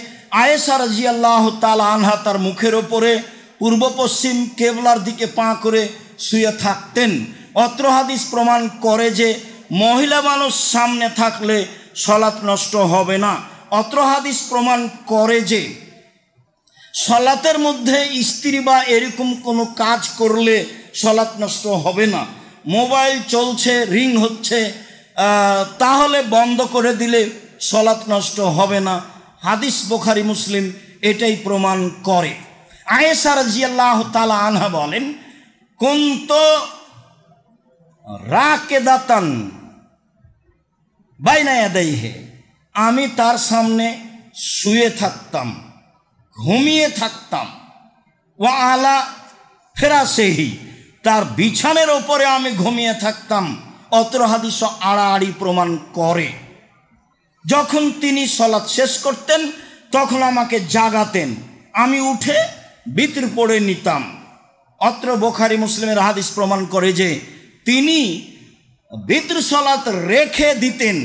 আয়েশা রাদিয়াল্লাহু তাআলা আনহা তার মুখের ওপরে পূর্ব পশ্চিম কেবলার দিকে পা করে শুয়ে থাকতেন। অত্র হাদিস প্রমাণ করে যে মহিলা মানুষ সামনে থাকলে সালাত নষ্ট হবে না। অত্র হাদিস প্রমাণ করে যে সালাতের মধ্যে স্ত্রী বা এরকম কোনো কাজ করলে সালাত নষ্ট হবে না। মোবাইল চলছে, রিং হচ্ছে, তাহলে বন্ধ করে দিলে সালাত নষ্ট হবে না। হাদিস বুখারী মুসলিম এটাই প্রমাণ করে। আয়েশা রাদিয়াল্লাহু তাআলা আনহা বলেন, কুনতু রাকিদাতান বাইনা ইয়াদাইহি, আমি তার সামনে শুয়ে থাকতাম, ঘুমিয়ে থাকতাম। ওয়া আলা ফিরাশিহি, তার বিছানার ওপরে আমি ঘুমিয়ে থাকতাম। অত্র হাদিস আড়াআড়ি প্রমাণ করে। যখন তিনি সালাত শেষ করতেন তখন আমাকে জাগাতেন, আমি উঠে বিতর পড়ে নিতাম। অত্র বুখারী মুসলিমের হাদিস প্রমাণ করে যে তিনি বিতর সালাত রেখে দিতেন,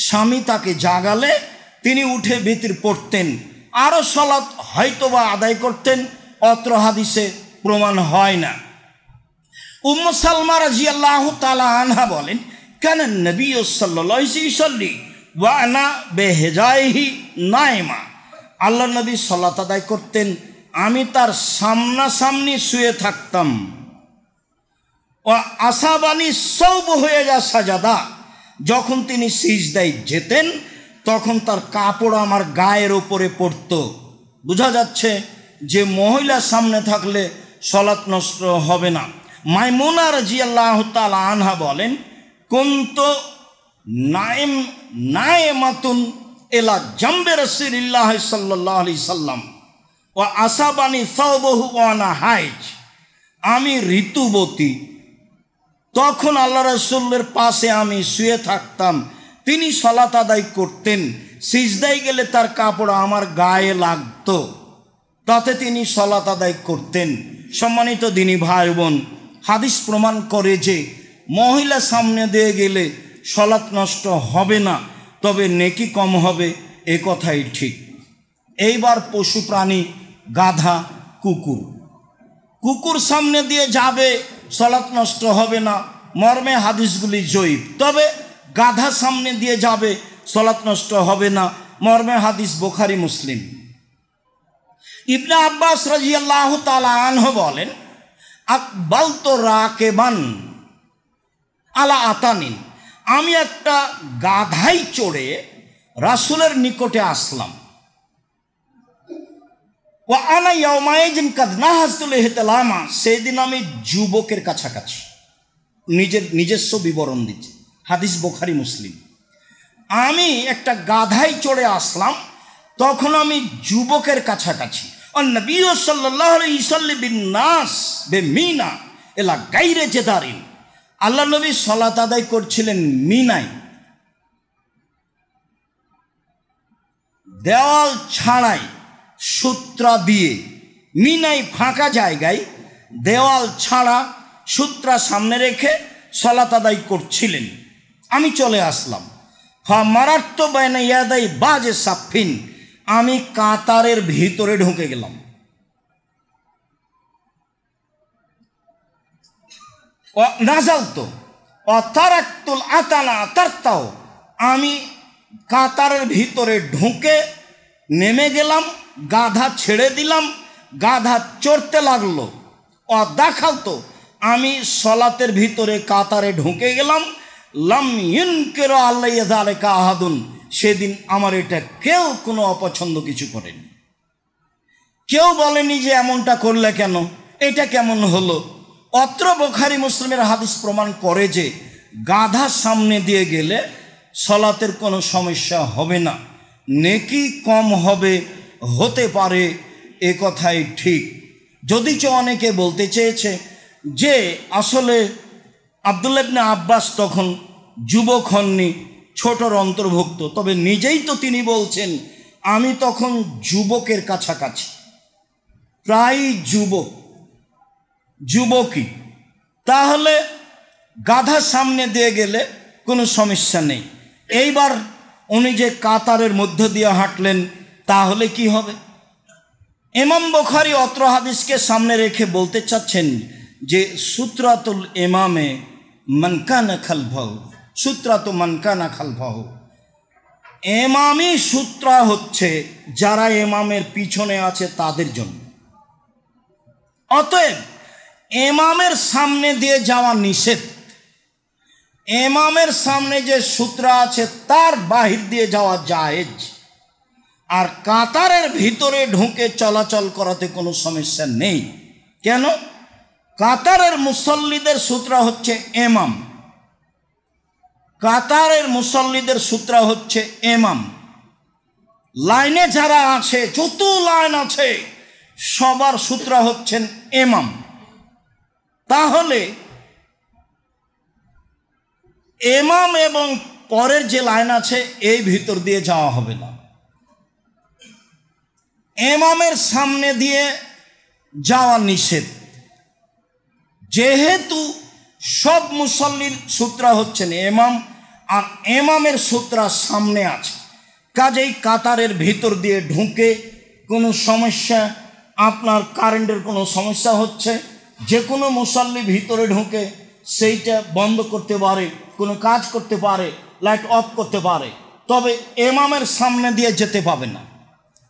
স্বামী তাকে জাগালে তিনি উঠে বিতর পড়তেন, আরও সালাত হয়তোবা আদায় করতেন। অত্র হাদিসে প্রমাণ হয় না। উম্মু সালমা রাদিয়াল্লাহু তাআলা আনহা বলেন, কানা নবী সাল্লাল্লাহু আলাইহি ওয়াসাল্লাম ওয়া আনা বিহিজাইহি নাইমা, আল্লাহ নবী সালাত আদায় করতেন, আমি তার সামনাসামনি শুয়ে থাকতাম। ও আসাবানি সৌব হয়ে যা সাজাদা, যখন তিনি সিজদায় যেতেন তখন তার কাপড় আমার গায়ের ওপরে পড়ত। বোঝা যাচ্ছে যে মহিলা সামনে থাকলে সলাত নষ্ট হবে না। মাইমুনা রাদিয়াল্লাহু তাআলা আনহা বলেন, কুনতু নায়েমাতুন ইলা জামবে রাসূলিল্লাহ সাল্লাল্লাহু আলাইহি সাল্লাম ওয়া আসাবানি সাওবহু ওয়া আনা হাইজ। আমি ঋতুবতী, তখন আল্লাহ রাসূলের পাশে আমি শুয়ে থাকতাম, তিনি সালাত আদায় করতেন, সিজদায় গেলে তার কাপড় আমার গায়ে লাগতো, তাতে তিনি সালাত আদায় করতেন। সম্মানিত দিনী ভাই বোন, হাদিস প্রমাণ করে যে মহিলা সামনে দিয়ে গেলে সালাত নষ্ট হবে না, তবে নেকি কম হবে, এ কথাই ঠিক। এইবার পশু প্রাণী, গাধা, কুকুর সামনে দিয়ে যাবে, সালাত নষ্ট হবে না, মর্মে হাদিসগুলি জয়ীফ। তবে গাধা সামনে দিয়ে যাবে, সালাত নষ্ট হবে না, মর্মে হাদিস বুখারী মুসলিম। ইবনে আব্বাস রাদিয়াল্লাহু তাআলা আনহু বলেন, আকবালতু রাকিবান আলা আতানিন, আমি একটা গাধায় চড়ে রাসূলের নিকটে আসলাম। ওয়া আনা ইয়াউমাইজিন কাদ নাহাজতুল ইহতিলামা, সেদিন আমি যুবকের কাছাকাছি। নিজস্ব বিবরণ দিচ্ছে, হাদিস বুখারী মুসলিম। আমি একটা গাধায় চড়ে আসলাম, তখন আমি যুবকের কাছাকাছি। নবী সাল্লাল্লাহু আলাইহি ওয়াসাল্লাম বিন নাস বিমিনা ইলা গায়রে জেদারিন, আল্লাহ নবী সালাত আদায় করছিলেন মিনায়, দেওয়াল ছাড়াই সূত্রা দিয়ে। মিনায় ফাঁকা জায়গায় দেওয়াল ছাড়া সূত্রা সামনে রেখে সালাত আদায় করছিলেন। আমি চলে আসলাম। মারাত্ম বাইনা ইয়াদাই বাজে সাফিন, আমি কাতারের ভিতরে ঢুকে গেলাম। নাজালতো তারাকতুল আতানা তারতাও, আমি কাতারের ভিতরে ঢুকে নেমে গেলাম, গাধা ছেড়ে দিলাম, গাধা চড়তে লাগলো। দাখালতো, আমি সলাতের ভিতরে কাতারে ঢুকে গেলাম। লাম ইনকির আলাইয়া যালিকা আহাদুন, সেদিন আমার এটা কেউ কোনো অপছন্দ কিছু করেনি, কেউ বলেনি যে এমনটা করলে কেন, এটা কেমন হলো। অত্র বুখারী মুসলিমের হাদিস প্রমাণ করে যে গাধা সামনে দিয়ে গেলে সলাতের কোনো সমস্যা হবে না, নেকি কম হবে, হতে পারে, এ কথাই ঠিক। যদিচ অনেকে বলতে চেয়েছে যে আসলে আব্দুল্লাহ ইবনে আব্বাস তখন যুবক হননি, ছোটর অন্তর্ভুক্ত, তবে নিজেই তো তিনি বলছেন আমি তখন যুবকের কাছাকাছি, প্রায় যুবকই, তাহলে গাধা সামনে দিয়ে গেলে কোনো সমস্যা নেই। এইবার উনি যে কাতারের মধ্য দিয়ে হাঁটলেন, তাহলে কি হবে? ইমাম বুখারী অত্র হাদিসকে সামনে রেখে বলতে চাচ্ছেন যে সুত্রাতুল ইমামে মান কানা খালফাহু, সুত্রাতু মান কানা খালফাহু, ইমামি সূত্রা হচ্ছে যারা ইমামের পিছনে আছে তাদের জন্য। অতএব ইমামের সামনে দিয়ে যাওয়া নিষেধ, ইমামের সামনে যে সূত্রা আছে তার বাহির দিয়ে যাওয়া জায়েজ, আর কাতারের ভিতরে ঢুকে চলাচল করাতে কোনো সমস্যা নেই। কেন? কাতারের মুসল্লিদের সূত্রা হচ্ছে ইমাম, কাতারের মুসল্লিদের সূত্রা হচ্ছে ইমাম। লাইনে যারা আছে, যত লাইন আছে, সবার সূত্রা হচ্ছেন ইমাম। তাহলে ইমাম এবং পরের যে লাইন আছে এই ভিতর দিয়ে যাওয়া হবে না। ইমামের সামনে দিয়ে যাওয়া নিষেধ, যেহেতু সব মুসল্লির সূত্রা হচ্ছেন ইমাম, আর ইমামের সূত্রা সামনে আছে, কাজেই কাতারের ভিতর দিয়ে ঢুকে কোনো সমস্যা, আপনার কারেন্টের কোনো সমস্যা হচ্ছে, যে কোনো মুসল্লি ভিতরে ঢুকে সেইটা বন্ধ করতে পারে, কোনো কাজ করতে পারে, লাইট অফ করতে পারে, তবে ইমামের সামনে দিয়ে যেতে পাবে না।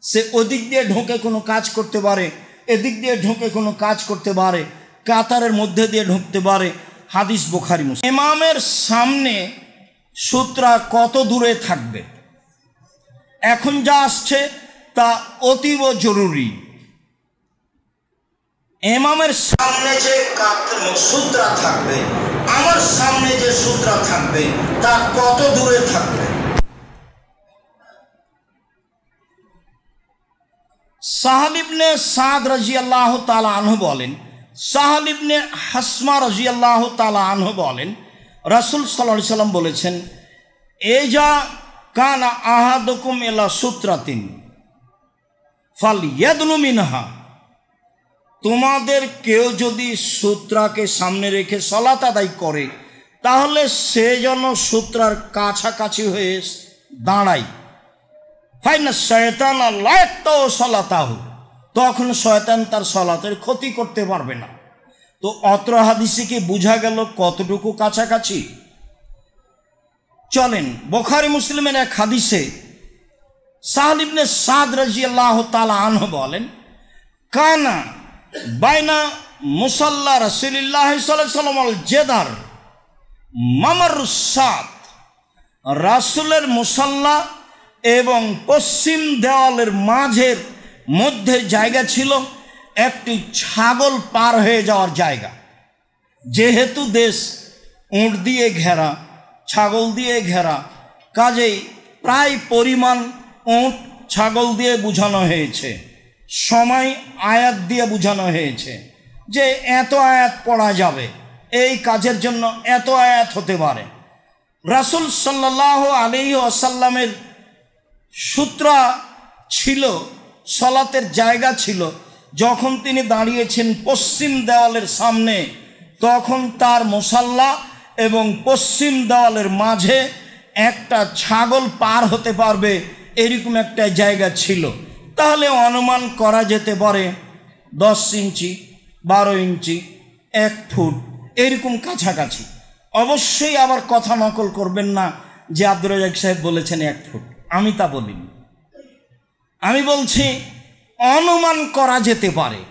সে ওদিক দিয়ে ঢুকে কোনো কাজ করতে পারে, এদিক দিয়ে ঢুকে কোনো কাজ করতে পারে, কাতারের মধ্যে দিয়ে ঢুকতে পারে। হাদিস বুখারী মুসলিম। ইমামের সামনে সূত্রা কত দূরে থাকবে? এখন যা আসছে তা অতীব জরুরি। ইমামের সামনে যে সূত্রা থাকবে, আমার সামনে যে সূত্রা থাকবে তা কত দূরে থাকবে? সাহাল ইবনে সাদ রাদিয়াল্লাহু তাআলা আনহু বলেন, সাহাল ইবনে হাসমা রাদিয়াল্লাহু তাআলা আনহু বলেন, রাসূল সাল্লাল্লাহু আলাইহি সাল্লাম বলেছেন, এজা কানা আহাদুকুম ইলা সূত্রাতিন ফালইয়াদনু মিনহা, তোমাদের কেউ যদি সূত্রাকে সামনে রেখে সালাত আদায় করে তাহলে সে যেন সূত্রার কাছাকাছি হয়ে দাঁড়ায়। ফাইনা শয়তান লা ইয়াকতাউ সালাতাহু, তখন শয়তান তার সালাতের ক্ষতি করতে পারবে না। তো অত্র হাদিসে কি বোঝা গেল কতটুকু কাছাকাছি? চলেন বুখারী মুসলিমের এক হাদিসে সাহাল ইবনে সাদ রাদিয়াল্লাহু তাআলা আনহু বলেন, কানা বাইনা মুসাল্লা রাসূলুল্লাহ সাল্লাল্লাহু আলাইহি ওয়াসাল্লাম আল জেদার মামারুস সাদ, রাসূলের মুসাল্লা এবং পশ্চিম দেওয়ালের মাঝের মধ্যে জায়গা ছিল একটি ছাগল পার হয়ে যাওয়ার জায়গা। যেহেতু দেশ উট দিয়ে ঘেরা, ছাগল দিয়ে ঘেরা, কাজেই প্রায় পরিমাণ উট ছাগল দিয়ে বুঝানো হয়েছে। সময় আয়াত দিয়ে বুঝানো হয়েছে যে এত আয়াত পড়া যাবে, এই কাজের জন্য এত আয়াত হতে পারে। রাসূল সাল্লাল্লাহু আলাইহি ওয়াসাল্লামের সূত্রা ছিল, সালাতের জায়গা ছিল। যখন তিনি দাঁড়িয়েছেন পশ্চিম দেওয়ালের সামনে, তখন তার মুসাল্লা এবং পশ্চিম দেওয়ালের মাঝে একটা ছাগল পার হতে পারবে এরকম একটা জায়গা ছিল। তাহলে অনুমান করা যেতে পারে 10 ইঞ্চি, 12 ইঞ্চি, 1 ফুট এরকম কাছাকাছি। অবশ্যই আবার কথা নকল করবেন না যে আব্দুর রাজ্জাক সাহেব বলেছেন 1 ফুট, আমি তা বলিনি। আমি বলছি অনুমান করা যেতে পারে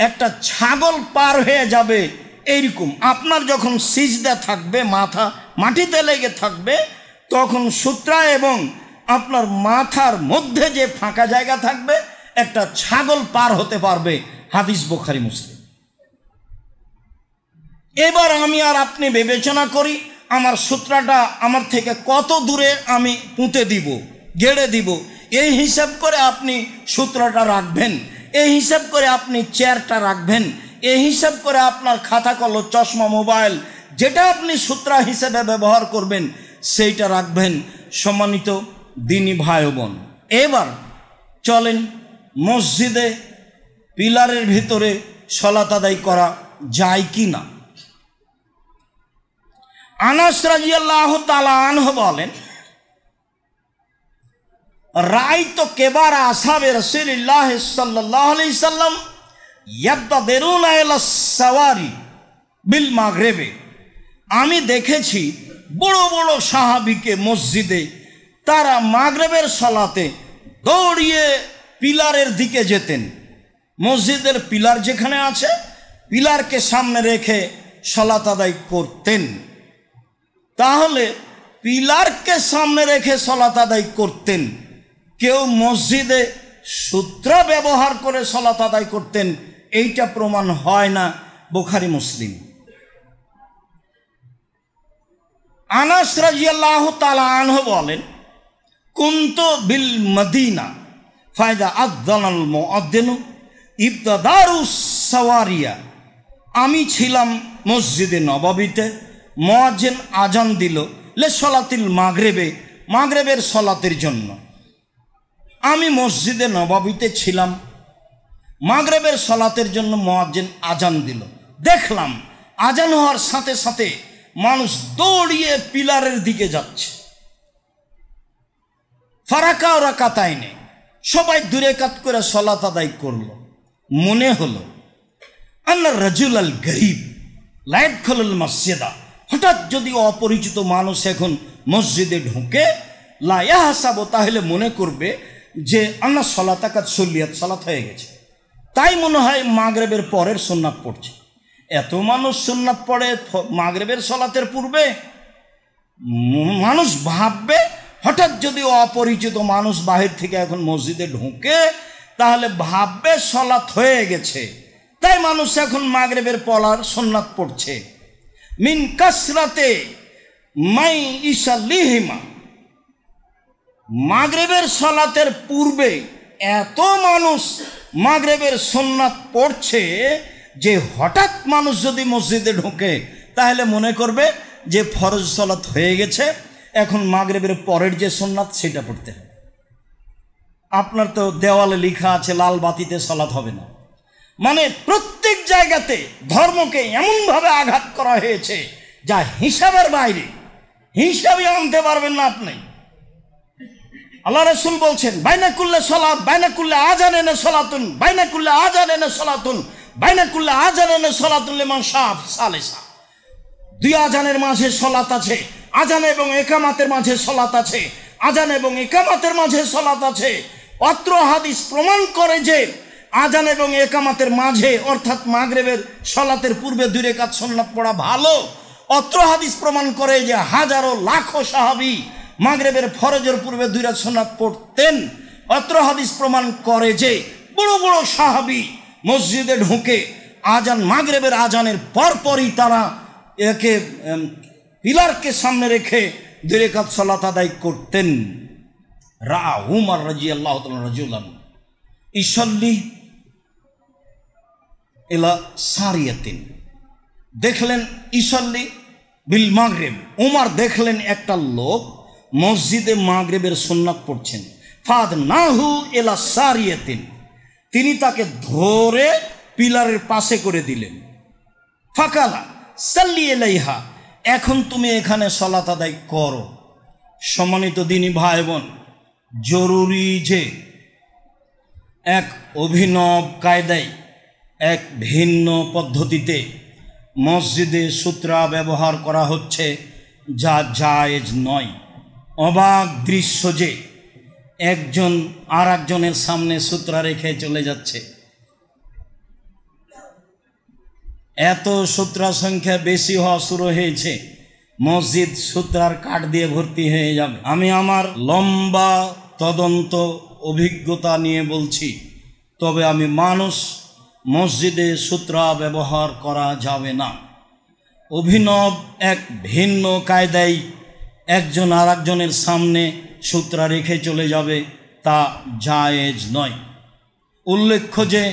একটা ছাগল পার হয়ে যাবে এইরকম। আপনার যখন সিজদা থাকবে, মাথা মাটিতে লেগে থাকবে, তখন সূত্রা এবং আপনার মাথার মধ্যে যে ফাঁকা জায়গা থাকবে একটা ছাগল পার হতে পারবে। হাদিস বুখারী মুসলিম। এবার আমি আর আপনি বিবেচনা করি আমার সূত্রাটা আমার থেকে কত দূরে আমি পুঁতে দিব, গেড়ে দিব। এই হিসাব করে আপনি সূত্রটা রাখবেন, এই হিসাব করে আপনি চেয়ারটা রাখবেন, এই হিসাব করে আপনার খাতা কলম, চশমা, মোবাইল যেটা আপনি সূত্রা হিসেবে ব্যবহার করবেন সেইটা রাখবেন। সম্মানিত দিনী ভাই বোন, এবার চলেন মসজিদে পিলারের ভিতরে সালাত আদায় করা যায় কি না। আনাস রাদিয়াল্লাহু তাআলা আনহু বলেন, রাআইতু কিবারা আসহাবে রাসূলিল্লাহ সাল্লাল্লাহু আলাইহি সাল্লাম ইয়াবতাদিরুনা ইলা সাওয়ারি বিল মাগরিবে, আমি দেখেছি বড় বড় সাহাবীকে মসজিদে তারা মাগরিবের সালাতে দৌড়িয়ে পিলারের দিকে যেতেন। মসজিদের পিলার যেখানে আছে পিলারকে সামনে রেখে সালাত আদায় করতেন। তাহলে পিলারকে সামনে রেখে সালাত আদায় করতেন, কেউ মসজিদে সূত্র ব্যবহার করে সালাত আদায় করতেন, এইটা প্রমাণ হয় না বুখারী মুসলিম। আনাস রাদিয়াল্লাহু তাআলা আনহু বলেন, কুনতু বিল মদিনা ফাইদা আযানাল মুআদ্দিনু ইবতাদারুস সাওয়ারিয়া, আমি ছিলাম মসজিদে নববীতে, মুয়াজ্জিন আজান দিল লে সলাতিল মাগরিবে, মাগরিবের সলাতের জন্য। আমি মসজিদে নববীতে ছিলাম, মাগরিবের সলাতের জন্য মুয়াজ্জিন আজান দিল। দেখলাম আজান হওয়ার সাথে সাথে মানুষ দৌড়িয়ে পিলারের দিকে যাচ্ছে। ফারাকা রাকাতাইনে, সবাই 2 রাকাত করে সালাত আদায় করলো। মনে হলো আন্না রাজুলাল গরীব লা ইয়াদখুলুল মসজিদা, হঠাৎ যদি অপরিচিত মানুষ এখন মসজিদে ঢুকে, লা ইয়াহসাবু, তাহলে মনে করবে যে আন্না সালাতাকাত সুল্লিয়াত, সালাত হয়ে গেছে। তাই মনে হয় মাগরিবের পরের সুন্নাত পড়ছে। এত মানুষ সুন্নাত পড়ে মাগরিবের সালাতের পূর্বে, মানুষ ভাববে হঠাৎ যদি অপরিচিত মানুষ বাহির থেকে এখন মসজিদে ঢোকে তাহলে ভাববে সলাত হয়ে গেছে, তাই মানুষ এখন মাগরিবের পড়ার সুন্নাত পড়ছে। মিন কাসরাতে মাই ইসাল্লিহিমা, মাগরিবের সলাতের পূর্বে এত মানুষ মাগরিবের সুন্নাত পড়ছে যে হঠাৎ মানুষ যদি মসজিদে ঢোকে তাহলে মনে করবে যে ফরজ সলাত হয়ে গেছে, এখন মাগরিবের পরের যে সুন্নাত সেটা পড়তে হবে। আপনার তো দেওয়ালে লেখা আছে লাল বাতিতে সলাত হবে না, মানে প্রত্যেক জায়গাতে ধর্মকে এমনভাবে আঘাত করা হয়েছে যা হিসাবের বাইরে, হিসাবই আনতে পারবেন না আপনি। আল্লাহ রাসূল বলছেন বাইনা কুল্লে সলাত বাইনা কুল্লে আযান এনে সলাতুন বাইনা কুল্লে আযান এনে সলাতুন বাইনা কুল্লে আযান এনে সলাতুন লিমান শাফ সালিসা। দুই আজানের মাঝে সলাত আছে, আজান এবং ইকামাতের মাঝে সলাত আছে, আজান এবং ইকামাতের মাঝে সলাত আছে। অত্র হাদিস প্রমাণ করে যে আজান এবং ইকামাতের মাঝে অর্থাৎ মাগরিবের সলাতের পূর্বে 2 রাকাত সুন্নাত পড়া ভালো। অত্র হাদিস প্রমাণ করে যে হাজারো লাখো সাহাবী মাগরিবের ফরজের পূর্বে 2 রাকাত সুন্নাত পড়তেন। অত্র হাদিস প্রমাণ করে যে বড় বড় সাহাবী মসজিদে ঢুকে আজান মাগরিবের আজানের পরপরই তারা একে পিলারকে সামনে রেখে 2 রাকাত সালাত আদায় করতেন। রা উমর রাদিয়াল্লাহু তাআলা রাজুলান ইসাল্লি ইলা সারিয়াতিন, দেখলেন ইসাল্লি বিল মাগরিব, উমর দেখলেন একটা লোক মসজিদে মাগরিবের সুন্নাত পড়ছেন। ফাদনাহু ইলা সারিয়াতিন, তিনি তাকে ধরে পিলারের পাশে করে দিলেন। ফাকালা সাল্লি আলাইহা, এখন তুমি এখানে সালাত আদায় করো। সম্মানিত দিনী ভাই বোন, জরুরি যে এক অভিনব কায়দায় এক ভিন্ন পদ্ধতিতে মসজিদে সূত্রা ব্যবহার করা হচ্ছে যা জায়েজ নয়। অবাক দৃশ্য যে একজন আর একজনের সামনে সূত্রা রেখে চলে যাচ্ছে। এত সূত্রা সংখ্যা বেশি হওয়া শুরু হয়েছে, মসজিদ সূত্রার কাঠ দিয়ে ভর্তি হয়ে যাবে। আমি আমার লম্বা তদন্ত অভিজ্ঞতা নিয়ে বলছি, তবে আমি মানুষ মসজিদে সূত্রা ব্যবহার করা যাবে না। অভিনব এক ভিন্ন কায়দায় একজন আর একজনের সামনে সূত্রা রেখে চলে যাবে, তা জায়েজ নয়। উল্লেখ্য যে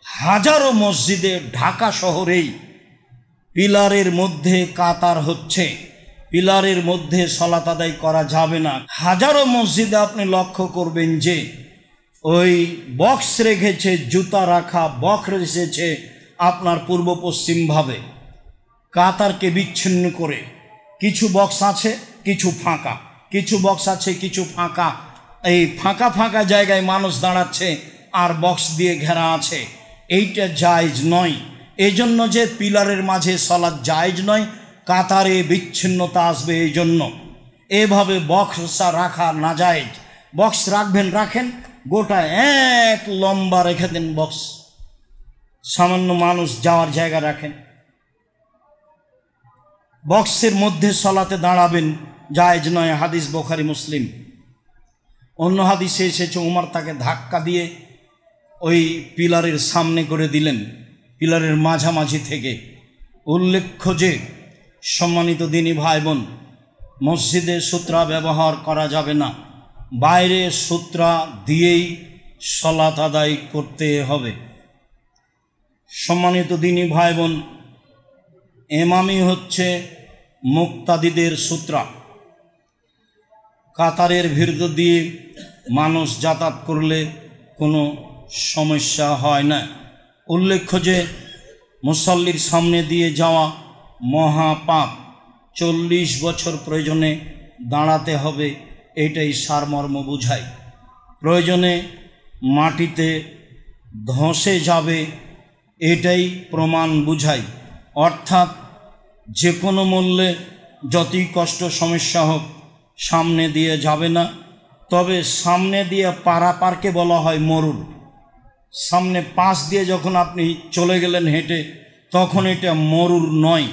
হাজারো মসজিদে ঢাকা শহরেই পিলারের মধ্যে কাতার হচ্ছে, পিলারের মধ্যে সালাত আদায় করা যাবে না। হাজারো মসজিদে আপনি লক্ষ্য করবেন যে ওই বক্স রেখেছে, জুতা রাখা বক্স রেখেছে আপনার পূর্ব পশ্চিমভাবে কাতারকে বিচ্ছিন্ন করে। কিছু বক্স আছে, কিছু ফাঁকা, কিছু বক্স আছে, কিছু ফাঁকা। এই ফাঁকা ফাঁকা জায়গায় মানুষ দাঁড়াচ্ছে আর বক্স দিয়ে ঘেরা আছে, এইটা জায়েজ নয়। এজন্য যে পিলারের মাঝে সালাত জায়েজ নয়, কাতারে বিচ্ছিন্নতা আসবে, এই জন্য এভাবে বক্স রাখা না জায়েজ। বক্স রাখবেন রাখেন, গোটা এক লম্বা রেখে দেন বক্স, সামান্য মানুষ যাওয়ার জায়গা রাখেন। বক্সের মধ্যে সালাতে দাঁড়াবেন জায়েজ নয়, হাদিস বুখারী মুসলিম। অন্য হাদিসে এসেছে উমর তাকে ধাক্কা দিয়ে ওই পিলারের সামনে করে দিলেন, পিলারের মাঝামাঝি থেকে। উল্লেখ্য যে সম্মানিত দিনী ভাই বোন, মসজিদে সূত্রা ব্যবহার করা যাবে না, বাইরে সূত্রা দিয়েই সালাত আদায় করতে হবে। সম্মানিত দিনী ভাই বোন, ইমামি হচ্ছে মুক্তাদিদের সূত্রা। কাতারের ভিড় দিয়ে মানুষ যাতায়াত করলে কোনো সমস্যা হয় না। উল্লেখ্য যে মুসল্লির সামনে দিয়ে যাওয়া মহাপাপ, 40 বছর প্রয়োজনে দাঁড়াতে হবে, এটাই সারমর্ম বুঝায়। প্রয়োজনে মাটিতে ধসে যাবে, এটাই প্রমাণ বুঝায়। অর্থাৎ যে কোনো মূল্যে যতই কষ্ট সমস্যা হোক সামনে দিয়ে যাবে না। তবে সামনে দিয়ে পারাপারকে বলা হয় মরুর। সামনে পাশ দিয়ে যখন আপনি চলে গেলেন হেঁটে, তখন এটা মরুর নয়।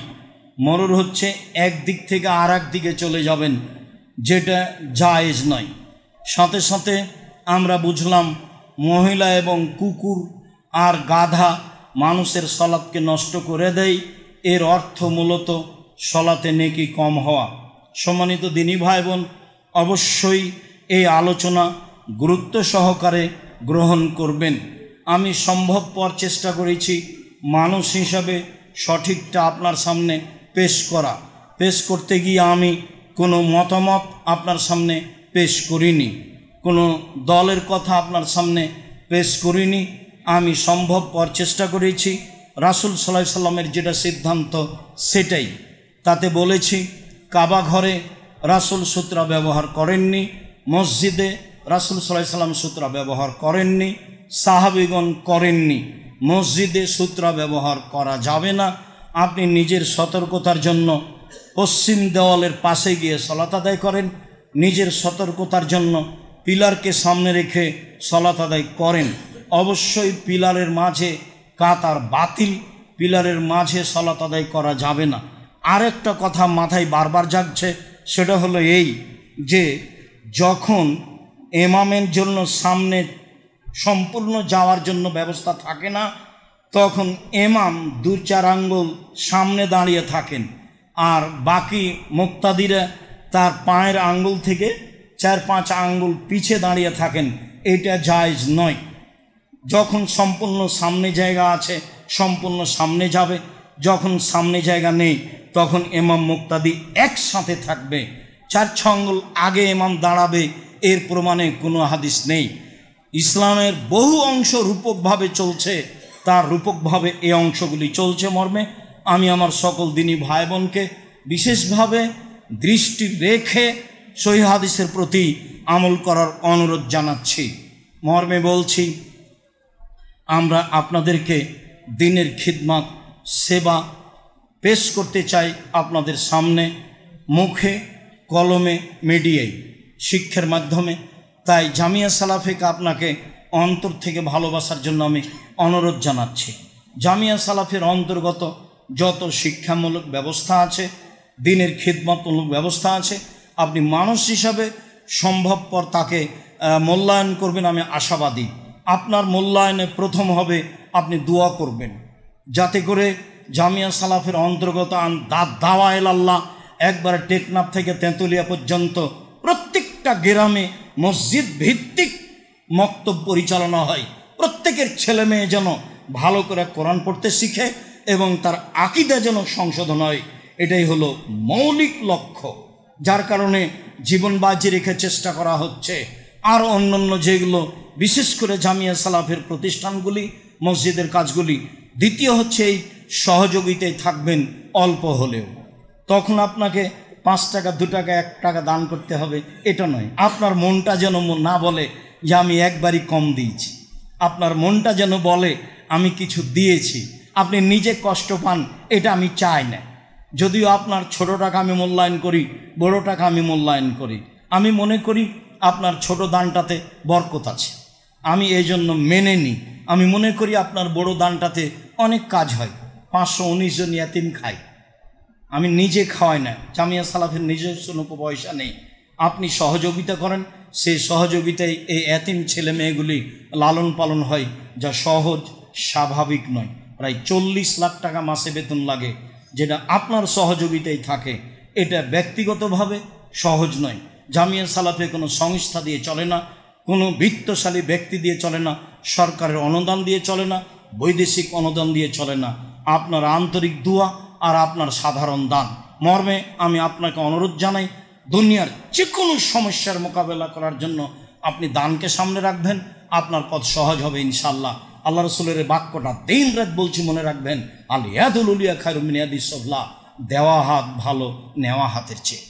মরুর হচ্ছে এক দিক থেকে আর এক দিকে চলে যাবেন, যেটা জায়েজ নয়। সাথে সাথে আমরা বুঝলাম মহিলা এবং কুকুর আর গাধা মানুষের সলাতকে নষ্ট করে দেয়। এর অর্থ মূলত সলাতে নেকি কম হওয়া। সম্মানিত দিনী ভাই বোন, অবশ্যই এই আলোচনা গুরুত্ব সহকারে গ্রহণ করবেন। আমি সম্ভবপর চেষ্টা করেছি মানুষ হিসাবে সঠিকটা আপনার সামনে পেশ করতে গিয়ে আমি কোনো মতামত আপনার সামনে পেশ করিনি, কোনো দলের কথা আপনার সামনে পেশ করিনি। আমি সম্ভবপর চেষ্টা করেছি রাসূল সাল্লাল্লাহু আলাইহি সাল্লামের যেটা সিদ্ধান্ত সেটাই। তাতে বলেছি কাবা ঘরে রাসূল সূত্রা ব্যবহার করেননি, মসজিদে রাসূল সাল্লাল্লাহু আলাইহি সাল্লাম সূত্রা ব্যবহার করেননি, সাহাবীগণ করেননি। মসজিদে সূত্রা ব্যবহার করা যাবে না। আপনি নিজের সতর্কতার জন্য পশ্চিম দেওয়ালের পাশে গিয়ে সালাত আদায় করেন, নিজের সতর্কতার জন্য পিলারকে সামনে রেখে সালাত আদায় করেন। অবশ্যই পিলারের মাঝে কাতার বাতিল, পিলারের মাঝে সালাত আদায় করা যাবে না। আরেকটা কথা মাথায় বারবার জাগছে, সেটা হলো এই যে যখন ইমামের জন্য সামনে সম্পূর্ণ যাওয়ার জন্য ব্যবস্থা থাকে না, তখন ইমাম 2-4 আঙ্গুল সামনে দাঁড়িয়ে থাকেন আর বাকি মুক্তাদিরা তার পায়ের আঙ্গুল থেকে 4-5 আঙ্গুল পিছে দাঁড়িয়ে থাকেন। এটা জায়েজ নয়। যখন সম্পূর্ণ সামনে জায়গা আছে সম্পূর্ণ সামনে যাবে, যখন সামনে জায়গা নেই তখন ইমাম মুক্তাদি একসাথে থাকবে। 4-6 আঙ্গুল আগে ইমাম দাঁড়াবে, এর প্রমাণে কোনো হাদিস নেই। ইসলামের বহু অংশ রূপকভাবে চলছে, তার রূপকভাবে এই অংশগুলি চলছে মর্মে আমি আমার সকল দিনী ভাই বোনকে বিশেষভাবে দৃষ্টি রেখে সহিহ হাদিসের প্রতি আমল করার অনুরোধ জানাচ্ছি। মর্মে বলছি, আমরা আপনাদেরকে দিনের খিদমত সেবা পেশ করতে চাই আপনাদের সামনে, মুখে কলমে মিডিয়ায় শিক্ষার মাধ্যমে। তাই জামিয়া সালাফিকে আপনাকে অন্তর থেকে ভালোবাসার জন্য আমি অনুরোধ জানাচ্ছি। জামিয়া সালাফের অন্তর্গত যত শিক্ষামূলক ব্যবস্থা আছে, দিনের খিদমতমূলক ব্যবস্থা আছে, আপনি মানুষ হিসাবে সম্ভবপর তাকে মূল্যায়ন করবেন। আমি আশাবাদী আপনার মূল্যায়নে প্রথম হবে আপনি দোয়া করবেন যাতে করে জামিয়া সালাফের অন্তর্গত দাওয়া ইলাল্লাহ একবারে টেকনাফ থেকে তেঁতুলিয়া পর্যন্ত প্রত্যেকটা গ্রামে মসজিদ ভিত্তিক মক্তব পরিচালনা হয়। প্রত্যেকের ছেলে মেয়ে যেন ভালো করে কোরআন পড়তে শিখে এবং তার আকীদা যেন সংশোধন হয়, এটাই হলো মৌলিক লক্ষ্য, যার কারণে জীবন বাজি রেখে চেষ্টা করা হচ্ছে। আর অন্যান্য যেগুলো বিশেষ করে জামিয়া সালাফের প্রতিষ্ঠানগুলি, মসজিদের কাজগুলি। দ্বিতীয় হচ্ছে এই সহযোগিতায় থাকবেন অল্প হলেও। তখন আপনাকে 5 টাকা 2 টাকা 1 টাকা দান করতে হবে এটা নয়। আপনার মনটা যেন না বলে যে আমি একবারই কম দিয়েছি, আপনার মনটা যেন বলে আমি কিছু দিয়েছি। আপনি নিজে কষ্ট পান, এটা আমি চাই না। যদিও আপনার ছোট টাকা আমি মূল্যায়ন করি, বড় টাকা আমি মূল্যায়ন করি। আমি মনে করি আপনার ছোট দানটাতে বরকত আছে, আমি এই জন্য মেনে নিই। আমি মনে করি আপনার বড় দানটাতে অনেক কাজ হয়। 519 জন ইয়াতিম খায়, আমি নিজে খাওয়াই না। জামিয়া সালাফের নিজস্ব পয়সা নেই। আপনি সহযোগিতা করেন, সেই সহযোগিতায় এই এতিম ছেলে মেয়েগুলি লালন পালন হয়, যা সহজ স্বাভাবিক নয়। প্রায় 40 লাখ টাকা মাসে বেতন লাগে, যেটা আপনার সহযোগিতায় থাকে। এটা ব্যক্তিগতভাবে সহজ নয়। জামিয়া সালাফে কোনো সংস্থা দিয়ে চলে না, কোনো বিত্তশালী ব্যক্তি দিয়ে চলে না, সরকারের অনুদান দিয়ে চলে না, বৈদেশিক অনুদান দিয়ে চলে না। আপনার আন্তরিক দোয়া আর আপনার সাধারণ দান মর্মে আমি আপনাকে অনুরোধ জানাই, দুনিয়ার যে কোনো সমস্যার মোকাবেলা করার জন্য আপনি দানকে সামনে রাখবেন, আপনার পথ সহজ হবে ইনশাআল্লাহ। আল্লাহ রসুলের বাক্যটা দিন রাত বলছি, মনে রাখবেন, আল ইয়াদুল উলিয়া খায়রুম মিন ইয়াদিস সুফলা। দেওয়া হাত ভালো নেওয়া হাতের চেয়ে।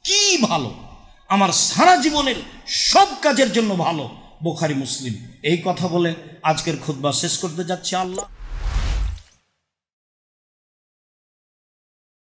কি ভালো? আমার সারা জীবনের সব কাজের জন্য ভালো। বুখারী মুসলিম। এই কথা বলে আজকের খুতবা শেষ করতে যাচ্ছি। আল্লাহ